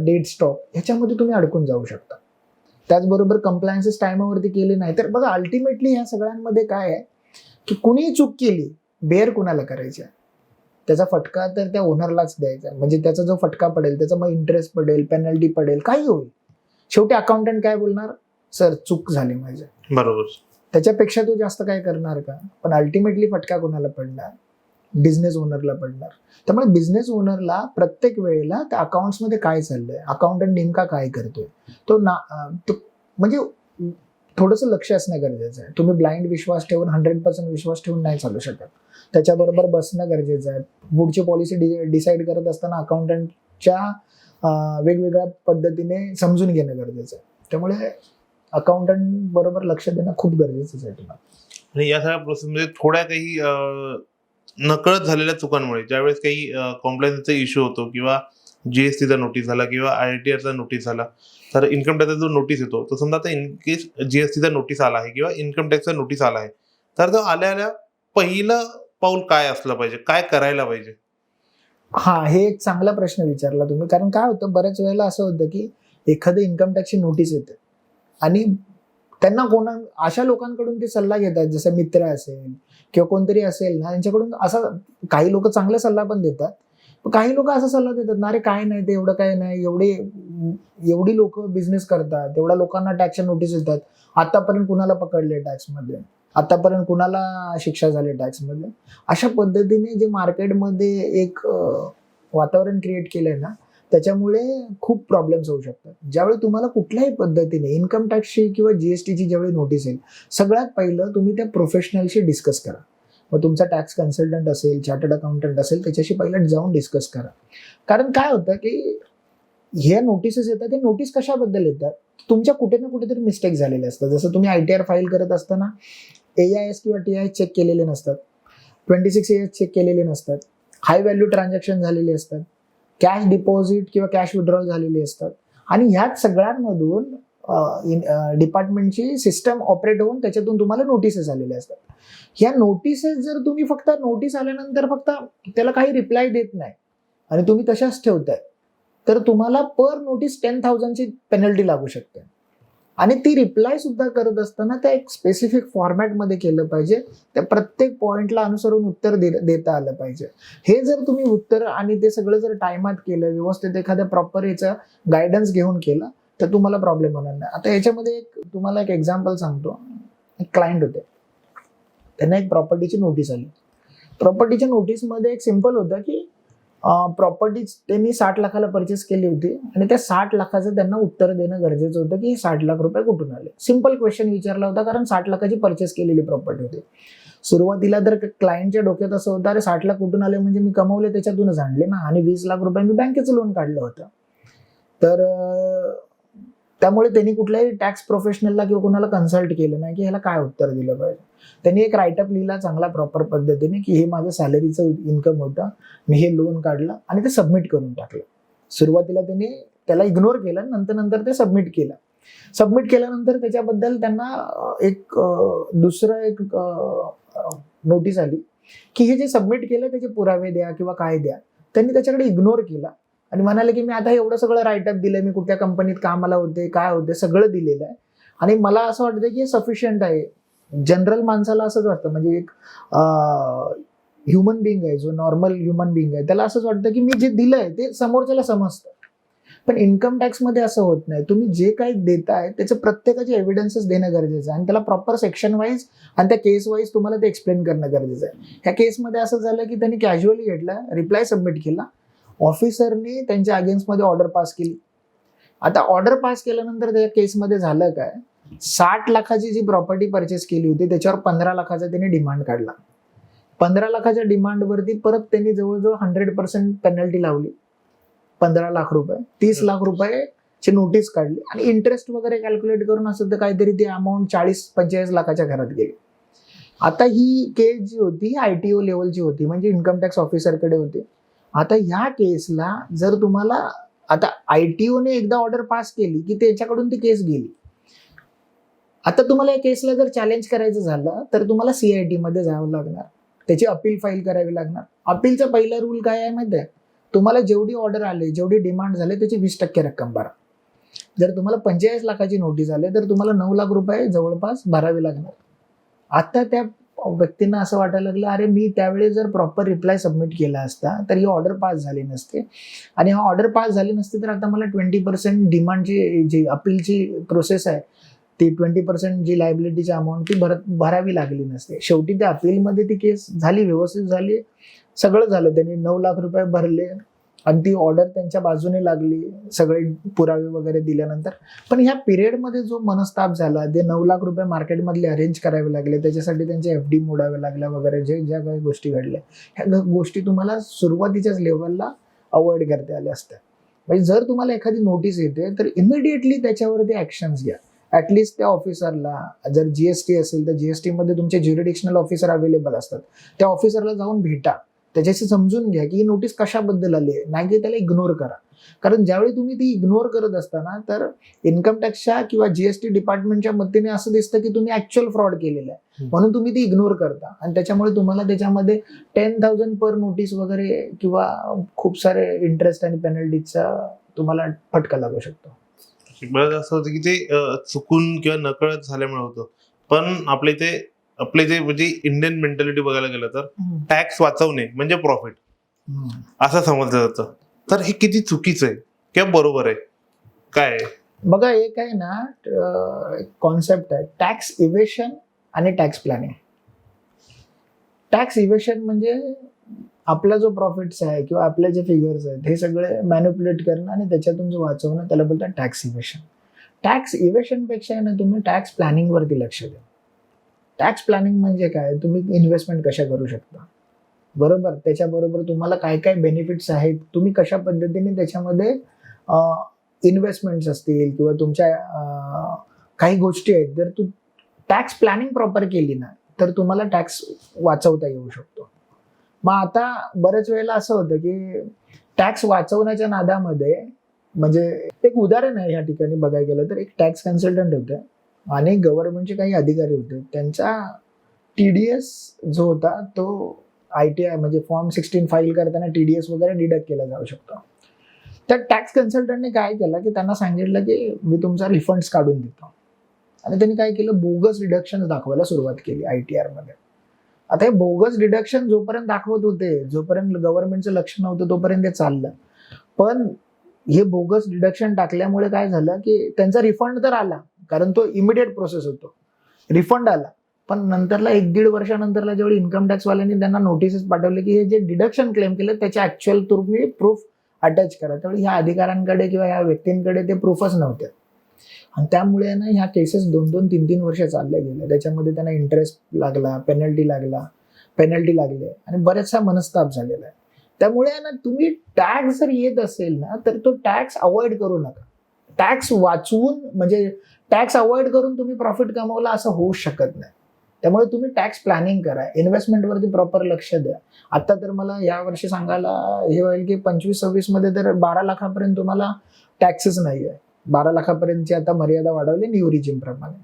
debt stock ह्याच्यामध्ये तुम्ही अडकून जाऊ शकता. त्याचबरोबर कंप्लायन्सेस टायमावरती केले नाही तर बघा अल्टिमेटली ह्या सगळ्यांमध्ये काय आहे की कुणीही चूक केली बेअर कुणाला करायचे, त्याचा फटका तर त्या ओनरलाच द्यायचा, म्हणजे त्याचा जो फटका पडेल त्याचा मग इंटरेस्ट पडेल, पेनल्टी पडेल, काही होईल, शेवटी अकाउंटंट काय बोलणार, सर चूक झाली माझी. बरोबर. त्याच्यापेक्षा तो जास्त काय करणार का, पण अल्टिमेटली फटका कोणाला पडणार, बिझनेस ओनरला पडणार. त्यामुळे बिझनेस ओनरला प्रत्येक वेळेला त्या अकाउंट्समध्ये काय चाललंय, अकाउंटंट नेमका काय करतोय, तो म्हणजे थोडंसं लक्ष असणं गरजेचं आहे. तुम्ही ब्लाइंड विश्वास ठेवून 100% विश्वास ठेवून नाही चालू शकत. त्याच्याबरोबर बसणं गरजेचं आहे. पुढची पॉलिसी डिसाईड करत असताना अकाउंटंटच्या वेगवेगळ्या पद्धतीने समजून घेणं गरजेचं आहे. त्यामुळे अकाउंटंट बरोबर लक्ष देणं खूप गरजेचं आहे तुम्हाला. आणि या सगळ्या प्रोसेसमध्ये थोड्या काही नकळत झालेल्या चुकांमुळे ज्यावेळेस काही कॉम्प्लायन्सचा इश्यू होतो किंवा जीएसटीचा नोटीस झाला किंवा IRTRचा नोटीस झाला, तर इन्कम टॅक्सचा जो नोटीस येतो, तो समजा आता इन केस जीएसटीचा नोटीस आला आहे किंवा इन्कम टॅक्सचा नोटीस आला आहे, तर तो आल्या पहिलं पाऊल काय असलं पाहिजे, काय करायला पाहिजे? हा, हे एक चांगला प्रश्न विचारला तुम्ही. कारण काय होतं, बऱ्याच वेळेला असं होतं की एखादी इन्कम टॅक्सची नोटीस येते आणि त्यांना अशा लोकांकडून ते सल्ला घेतात, जसं मित्र असेल किंवा कोणतरी असेल ना, त्यांच्याकडून असा, काही लोक चांगला सल्ला पण देतात, पण काही लोक असा सल्ला देतात ना, अरे काय नाही ते, एवढं काय नाही, एवढी लोक बिझनेस करतात, एवढ्या लोकांना टॅक्सच्या नोटीस येतात, आतापर्यंत कुणाला पकडले टॅक्समध्ये, आतापर्यंत कुणाला शिक्षा झाली टॅक्समध्ये. अशा पद्धतीने जे मार्केटमध्ये एक वातावरण क्रिएट केलंय ना, त्याच्यामुळे खूप प्रॉब्लेम्स होऊ शकतात. ज्यावेळी तुम्हाला कुठल्याही पद्धतीने इन्कम टॅक्सची किंवा जीएसटीची ज्यावेळी नोटीस येईल, सगळ्यात पहिलं तुम्ही त्या प्रोफेशनलशी डिस्कस करा. मग तुमचा टॅक्स कन्सल्टंट असेल, चार्टर्ड अकाउंटंट असेल, त्याच्याशी पहिलं जाऊन डिस्कस करा. कारण काय होतं की हे नोटिसेस येतात, ते नोटीस कशाबद्दल येतात, तुमच्या कुठे ना कुठेतरी मिस्टेक झालेले असतात. जसं तुम्ही ITR फाईल करत असताना AIS किंवा TIS चेक केलेले नसतात, 26 AS चेक केलेले नसतात, हाय व्हॅल्यू ट्रान्झॅक्शन झालेले असतात, कॅश डिपॉझिट किंवा कॅश विड्रॉल झालेली असतात, आणि ह्याच सगळ्यांमधून डिपार्टमेंटची सिस्टम ऑपरेट होऊन त्याच्यातून तुम्हाला नोटिसेस आलेले असतात. ह्या नोटिसेस जर तुम्ही फक्त नोटीस आल्यानंतर फक्त त्याला काही रिप्लाय देत नाही आणि तुम्ही तशाच ठेवताय, तर तुम्हाला पर नोटीस 10,000ची पेनल्टी लागू शकते. आणि ती रिप्लाय सुद्धा करत असताना त्या एक स्पेसिफिक फॉर्मॅटमध्ये केलं पाहिजे, त्या प्रत्येक पॉइंटला अनुसरून उत्तर देता आलं पाहिजे. हे जर तुम्ही उत्तर आणि ते सगळं जर टायमात केलं, व्यवस्थित एखाद्या प्रॉपर याचा गायडन्स घेऊन केलं, तर तुम्हाला प्रॉब्लेम होणार नाही. आता याच्यामध्ये तुम्हाला एक एक्झाम्पल सांगतो. एक क्लायंट होते, त्यांना एक प्रॉपर्टीची नोटीस आली. प्रॉपर्टीच्या नोटीसमध्ये एक सिम्पल होतं की प्रॉपर्टी त्यांनी 60 लाखाला परचेस केली होती आणि त्या 60 लाखाचं त्यांना उत्तर देणं गरजेचं होतं की 60 लाख रुपये कुठून आले. सिम्पल क्वेश्चन विचारला होता, कारण 60 लाखाची परचेस केलेली प्रॉपर्टी होती. सुरुवातीला तर क्लायंटच्या डोक्यात असं होतं, अरे 60 लाख कुठून आले, म्हणजे मी कमवले त्याच्यातूनच आणले ना, आणि 20 लाख रुपये मी बँकेचं लोन काढलं होतं. तर त्यामुळे त्यांनी कुठल्याही टॅक्स प्रोफेशनलला किंवा कोणाला कन्सल्ट केलं नाही की ह्याला काय उत्तर दिलं पाहिजे. त्यांनी एक राईटअप लिहिला चांगला प्रॉपर पद्धतीने की हे माझं सॅलरीचं इन्कम होतं, मी हे लोन काढलं, आणि ते सबमिट करून टाकलं. सुरुवातीला त्यांनी त्याला इग्नोर केलं, नंतर ते सबमिट केलं. सबमिट केल्यानंतर त्याच्याबद्दल त्यांना एक दुसरं एक नोटीस आली की हे जे सबमिट केलं त्याचे पुरावे द्या किंवा काय द्या. त्यांनी त्याच्याकडे इग्नोर केला आणि म्हणाले की मी आता एवढं सगळं राईटअप दिलंय, मी कुठल्या कंपनीत कामाला होते, काय होते, सगळं दिलेलं आहे, आणि मला असं वाटतं की हे सफिशियंट आहे. जनरल माणसाला असंच वाटतं, म्हणजे एक ह्युमन बिंग आहे, जो नॉर्मल ह्युमन बिंग आहे, त्याला असंच वाटतं की मी जे दिलंय ते समोरच्याला समजतं. पण इन्कम टॅक्समध्ये असं होत नाही. तुम्ही जे काही देताय त्याचं प्रत्येकाचे एव्हिडन्सेस देणं गरजेचं आहे, आणि त्याला प्रॉपर सेक्शन वाईज आणि त्या केस वाईज तुम्हाला ते एक्सप्लेन करणं गरजेचं आहे. ह्या केसमध्ये असं झालं की त्यांनी कॅज्युअली घेतला, रिप्लाय सबमिट केला, ऑफिसरने त्यांच्या अगेन्स्टमध्ये ऑर्डर पास केली. आता ऑर्डर पास केल्यानंतर त्या केसमध्ये झालं काय, 60 लाखाची जी प्रॉपर्टी परचेस केली होती त्याच्यावर 15 लाखाचा त्यांनी डिमांड काढला. 15 लाखाच्या डिमांडवरती परत त्यांनी जवळजवळ 100% पेनल्टी लावली, 15 लाख रुपये, 30 लाख रुपयाची नोटीस काढली, आणि इंटरेस्ट वगैरे कॅल्क्युलेट करून असं तर काहीतरी ती अमाऊंट 40-45 लाखाच्या घरात गेली. आता ही केस जी होती ही ITO लेवलची होती, म्हणजे इन्कम टॅक्स ऑफिसरकडे होती. आता ह्या केसला जर तुम्हाला, आता ITOने एकदा ऑर्डर पास केली की त्याच्याकडून ती केस गेली. आता तुम्हाला या केसला जर चॅलेंज करायचं झालं तर तुम्हाला CIT मध्ये जावं लागणार, त्याची अपील फाईल करावी लागणार. अपीलचा पहिला रूल काय आहे माहिती आहे, तुम्हाला जेवढी ऑर्डर आले, जेवढी डिमांड झाले त्याची 20% रक्कम भरा. जर तुम्हाला 45 लाखाची नोटीस आली तर तुम्हाला 9 लाख रुपये जवळपास भरावे लागणार. आता त्या व्यक्तींना असं वाटायला लागलं, अरे मी त्यावेळी जर प्रॉपर रिप्लाय सबमिट केला असता तर ही ऑर्डर पास झाली नसते, आणि हा ऑर्डर पास झाली नसती तर आता मला 20% डिमांडची जी अपीलची प्रोसेस आहे ती 20% जी लायबिलिटीची अमाऊंट ती भरावी लागली नसते. शेवटी त्या अपीलमध्ये ती केस झाली, व्यवस्थित झाली, सगळं झालं. त्यांनी 9 लाख रुपये भरले आणि ती ऑर्डर त्यांच्या बाजूने लागली, सगळे पुरावे वगैरे दिल्यानंतर. पण ह्या पिरियडमध्ये जो मनस्ताप झाला, ते 9 लाख रुपये मार्केटमधले अरेंज करावे लागले, त्याच्यासाठी त्यांचे FD मोडावे लागल्या वगैरे, ज्या काही गोष्टी घडल्या, ह्या गोष्टी तुम्हाला सुरुवातीच्याच लेवलला अवॉइड करता आल्या असत्या. म्हणजे जर तुम्हाला एखादी नोटीस येते तर इमिडिएटली त्याच्यावरती ऍक्शन्स घ्या. ऍटलिस्ट त्या ऑफिसरला, जर GST असेल तर GST मध्ये तुमचे ज्युरिडिक्शनल ऑफिसर अवेलेबल असतात, त्या ऑफिसरला जाऊन भेटा, त्याच्याशी समजून घ्या की ही नोटीस कशाबद्दल आली आहे, नाही की त्याला इग्नोर करा. कारण ज्यावेळी तुम्ही ती इग्नोर करत असताना तर इन्कम टॅक्सच्या किंवा GST डिपार्टमेंटच्या मदतीने असं दिसतं की तुम्ही ऍक्च्युअल फ्रॉड केलेला आहे, म्हणून तुम्ही ती इग्नोर करता, आणि त्याच्यामुळे तुम्हाला त्याच्यामध्ये 10,000 पर नोटीस वगैरे किंवा खूप सारे इंटरेस्ट आणि पेनल्टीचा तुम्हाला फटका लागू शकतो. बरं असं होतं की ते चुकून किंवा नकळत झाल्यामुळे होतं. पण आपले जे म्हणजे इंडियन मेंटॅलिटी बघायला गेलं तर टॅक्स वाचवणे म्हणजे प्रॉफिट असं समजलं जातं. तर हे किती चुकीचं आहे किंवा बरोबर आहे, काय आहे? बघा, एक आहे ना कॉन्सेप्ट आहे टॅक्स इव्हेशन आणि टॅक्स प्लॅनिंग. टॅक्स इव्हेशन म्हणजे आपला जो प्रॉफिट्स आहे किंवा आपले जे फिगर्स आहेत हे सगळे मॅनिप्युलेट करणं आणि त्याच्यातून जो वाचवणं, त्याला बोलतात टॅक्स इव्हेशन. टॅक्स इव्हेशन पेक्षा ना तुम्ही टॅक्स प्लॅनिंग वरती लक्ष द्या. टॅक्स प्लॅनिंग म्हणजे काय, तुम्ही इन्व्हेस्टमेंट कशा करू शकता, बरोबर, त्याच्याबरोबर तुम्हाला काय काय बेनिफिट्स आहेत, तुम्ही कशा पद्धतीने त्याच्यामध्ये इन्व्हेस्टमेंट्स असतील किंवा तुमच्या काही गोष्टी आहेत, जर तू टॅक्स प्लॅनिंग प्रॉपर केली ना तर तुम्हाला टॅक्स वाचवता येऊ शकतो. मग आता बऱ्याच वेळेला असं होतं की टॅक्स वाचवण्याच्या नादामध्ये, म्हणजे एक उदाहरण आहे या ठिकाणी बघायला गेलं तर, एक टॅक्स कन्सल्टंट होते आणि गव्हर्नमेंटचे काही अधिकारी होते, त्यांचा TDS जो होता तो ITI म्हणजे फॉर्म 16 फाईल करताना TDS वगैरे डिडक्ट केला जाऊ शकतो. त्या टॅक्स कन्सल्टंटने काय केलं की त्यांना सांगितलं की मी तुमचा रिफंड्स काढून देतो, आणि त्यांनी काय केलं, बोगस डिडक्शन दाखवायला सुरुवात केली ITR मध्ये. आता हे बोगस डिडक्शन जोपर्यंत दाखवत होते, जोपर्यंत गव्हर्नमेंटचं लक्ष नव्हतं तोपर्यंत ते चाललं. पण हे बोगस डिडक्शन टाकल्यामुळे काय झालं की त्यांचा रिफंड तर आला, कारण तो इमिडिएट प्रोसेस होतो, रिफंड आला. पण नंतरला 1-1.5 वर्षानंतरला जेवढी इन्कम टॅक्सवाल्यांनी त्यांना नोटिसेस पाठवले की हे जे डिडक्शन क्लेम केलं त्याचे ऍक्च्युअल तुम्ही प्रूफ अटॅच करा, त्यावेळी ह्या अधिकाऱ्यांकडे किंवा ह्या व्यक्तींकडे ते प्रूफच नव्हते, आणि त्यामुळे ना ह्या केसेस 2-2, 3-3 वर्ष चालल्या गेल्या. त्याच्यामध्ये त्यांना इंटरेस्ट लागला, पेनल्टी लागले आणि बरेचसा मनस्ताप झालेला आहे. त्यामुळे ना तुम्ही टॅक्स जर येत असेल ना तर तो टॅक्स अवॉइड करू नका. टॅक्स वाचवून म्हणजे टॅक्स अवॉइड करून तुम्ही प्रॉफिट कमवला असं होऊ शकत नाही. त्यामुळे तुम्ही टॅक्स प्लॅनिंग करा, इन्व्हेस्टमेंटवरती प्रॉपर लक्ष द्या. आता तर मला या वर्षी सांगायला हे होईल की 25-26 मध्ये तर 12 लाखापर्यंत तुम्हाला टॅक्सेस नाही आहे. 12 लाखापर्यंतची आता मर्यादा वाढवली न्यू रिजिम प्रमाणे.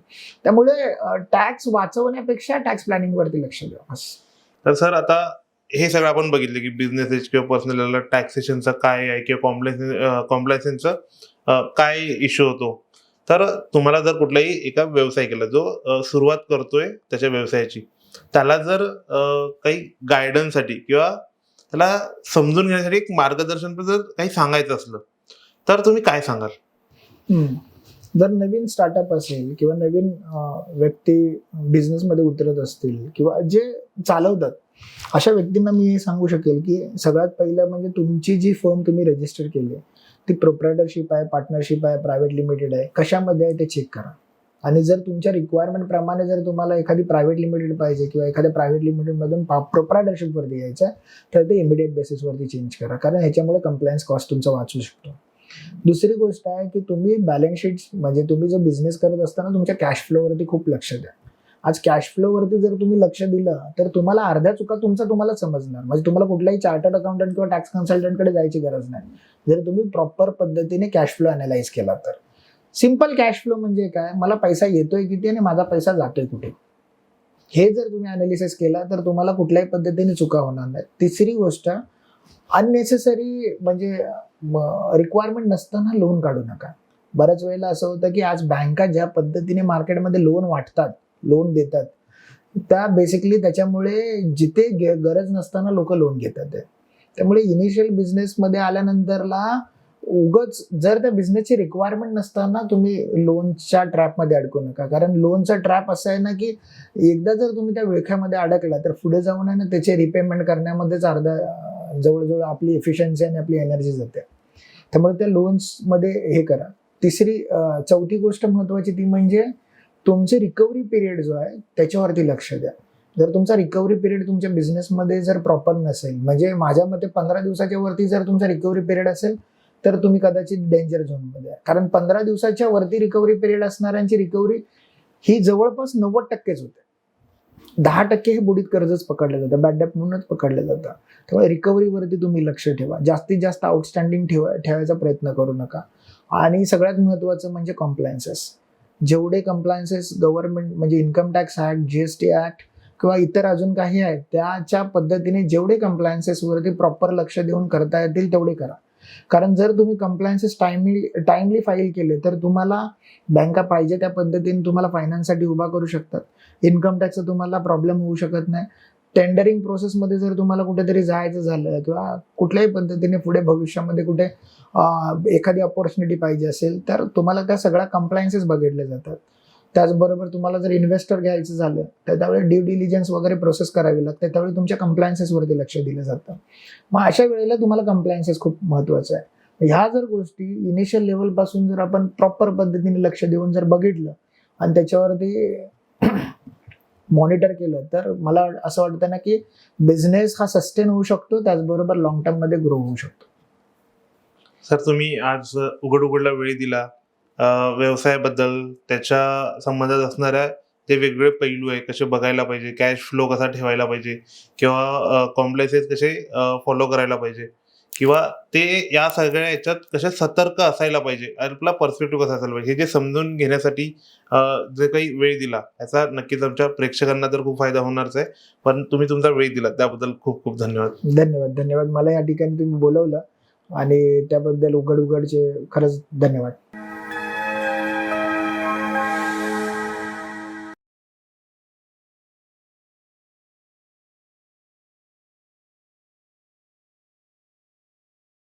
त्यामुळे टॅक्स वाचवण्यापेक्षा टॅक्स प्लॅनिंग वरती लक्ष द्या बस. तर सर आता हे सगळं आपण बघितलं की बिझनेस किंवा पर्सनल टॅक्सेशनचं काय आहे किंवा कॉम्प्लायन्सचा काय इश्यू होतो. तर तुम्हाला जर कुठलाही एका व्यवसाय केला जो सुरुवात करतोय त्याच्या व्यवसायाची, त्याला जर काही गायडन्ससाठी किंवा त्याला समजून घेण्यासाठी एक मार्गदर्शन जर काही सांगायचं असलं तर तुम्ही काय सांगाल? जर नवीन स्टार्टअप असेल किंवा नवीन व्यक्ती बिझनेसमध्ये उतरत असतील किंवा जे चालवतात, अशा व्यक्तींना मी हे सांगू शकेल की सगळ्यात पहिलं म्हणजे तुमची जी फर्म तुम्ही रजिस्टर केली आहे ती प्रोप्रायटरशिप आहे, पार्टनरशिप आहे, प्रायव्हेट लिमिटेड आहे, कशामध्ये आहे ते चेक करा. आणि जर तुमच्या रिक्वायरमेंट प्रमाणे जर तुम्हाला एखादी प्रायव्हेट लिमिटेड पाहिजे किंवा एखाद्या प्रायव्हेट लिमिटेडमधून प्रोप्रायटरशिपवरती यायचं तर ते इमिडिएट बेसिसवरती चेंज करा, कारण ह्याच्यामुळे कंप्लायन्स कॉस्ट तुमचा वाचू शकतो. दुसरी गोष्ट आहे की तुम्ही बॅलन्स शीट म्हणजे तुम्ही जो बिझनेस करत असताना तुमच्या कॅश फ्लोवरती खूप लक्ष द्या. आज कॅश फ्लोवरती जर तुम्ही लक्ष दिलं तर तुम्हाला अर्ध्या चुका तुम्हाला समजणार. म्हणजे तुम्हाला कुठलाही चार्टर्ड अकाउंटंट किंवा टॅक्स कन्सल्टंटकडे जायची गरज नाही जर तुम्ही प्रॉपर पद्धतीने कॅश फ्लो अनालाइज केला तर. सिंपल कॅश फ्लो म्हणजे काय, मला पैसा येतोय किती आणि माझा पैसा जातोय कुठे, हे जर तुम्ही अनालिसिस केला तर तुम्हाला कुठल्याही पद्धतीने चुका होणार नाही. तिसरी गोष्ट, अननेसेसरी म्हणजे रिक्वायरमेंट नसताना लोन काढू नका. बऱ्याच वेळेला असं होतं की आज बँका ज्या पद्धतीने मार्केटमध्ये लोन वाटतात, लोन देतात, त्या बेसिकली त्याच्यामुळे जिथे गरज नसताना लोक लोन घेतात आहे. त्यामुळे इनिशियल बिझनेसमध्ये आल्यानंतरला उगच जर त्या बिझनेसची रिक्वायरमेंट नसताना तुम्ही लोनच्या ट्रॅपमध्ये अडकू नका. कारण लोनचा ट्रॅप असं आहे ना की एकदा जर तुम्ही त्या विळख्यामध्ये अडकला तर पुढे जाऊन आहे ना त्याचे रिपेमेंट करण्यामध्येच जवळजवळ आपली एफिशियन्सी आणि आपली एनर्जी जाते. त्यामुळे त्या लोन्समध्ये हे करा. चौथी गोष्ट महत्वाची ती म्हणजे तुमचे रिकव्हरी पिरियड जो आहे त्याच्यावरती लक्ष द्या. जर तुमचा रिकव्हरी पिरियड तुमच्या बिझनेसमध्ये जर प्रॉपर नसेल, म्हणजे माझ्या मते 15 दिवसाच्या वरती जर तुमचा रिकव्हरी पिरियड असेल तर तुम्ही कदाचित डेंजर झोनमध्ये आहे. कारण 15 दिवसाच्या वरती रिकव्हरी पिरियड असणाऱ्यांची रिकव्हरी ही जवळपास 90%च होते. 10% हे बुडीत कर्जच पकडलं जातं, बॅड डेट म्हणूनच पकडलं जातं. त्यामुळे रिकव्हरीवरती तुम्ही लक्ष ठेवा. जास्तीत जास्त आउटस्टँडिंग ठेवायचा प्रयत्न करू नका. आणि सगळ्यात महत्त्वाचं म्हणजे कॉम्प्लायन्सेस. जेवढे कम्प्लायन्सेस गव्हर्नमेंट म्हणजे income tax act, GST act किंवा इतर अजून काही आहेत त्याच्या पद्धतीने जेवढे कम्प्लायन्सेसवरती प्रॉपर लक्ष देऊन करता येतील तेवढे करा. कारण जर तुम्ही कम्प्लायन्सेस टाइमली फाईल केले तर तुम्हाला बँका पाहिजे त्या पद्धतीने तुम्हाला फायनान्ससाठी उभा करू शकतात. इन्कम टॅक्सचा तुम्हाला प्रॉब्लेम होऊ शकत नाही. टेंडरिंग प्रोसेसमध्ये जर तुम्हाला कुठेतरी जायचं झालं किंवा कुठल्याही पद्धतीने पुढे भविष्यामध्ये कुठे एखादी अपॉर्च्युनिटी पाहिजे असेल तर तुम्हाला त्या सगळ्या कम्प्लायन्सेस बघितले जातात. त्याचबरोबर तुम्हाला जर इन्व्हेस्टर घ्यायचं झालं तर त्यावेळी ड्यू डिलिजन्स वगैरे प्रोसेस करावी लागते. त्यावेळी तुमच्या कम्प्लायन्सेसवरती लक्ष दिलं जातं. मग अशा वेळेला तुम्हाला कम्प्लायन्सेस खूप महत्त्वाचं आहे. ह्या जर गोष्टी इनिशियल लेवलपासून जर आपण प्रॉपर पद्धतीने लक्ष देऊन जर बघितलं आणि त्याच्यावरती मॉनिटर केलं तर मला असं वाटतं ना की बिझनेस हा सस्टेन होऊ शकतो, त्याचबरोबर लॉंग टर्ममध्ये ग्रो होऊ शकतो. सर, तुम्ही आज उघडला वेळ दिला. व्यवसायाबद्दल, त्याच्या संबंधात असणाऱ्या जे वेगवेगळे पैलू आहे, कसे बघायला पाहिजे, कॅश फ्लो कसा ठेवायला पाहिजे किंवा कॉम्प्लायन्सेस कसे फॉलो करायला पाहिजे किंवा ते या सगळ्या याच्यात कसे सतर्क असायला पाहिजे, आपला पर्स्पेक्टिव्ह कसा असायला पाहिजे, हे जे समजून घेण्यासाठी जे काही वेळ दिला याचा नक्कीच आमच्या प्रेक्षकांना तर खूप फायदा होणारच आहे. पण तुम्ही तुमचा वेळ दिला त्याबद्दल खूप खूप धन्यवाद. धन्यवाद. मला या ठिकाणी तुम्ही बोलवलं आणि त्याबद्दल उघडचे खरंच धन्यवाद.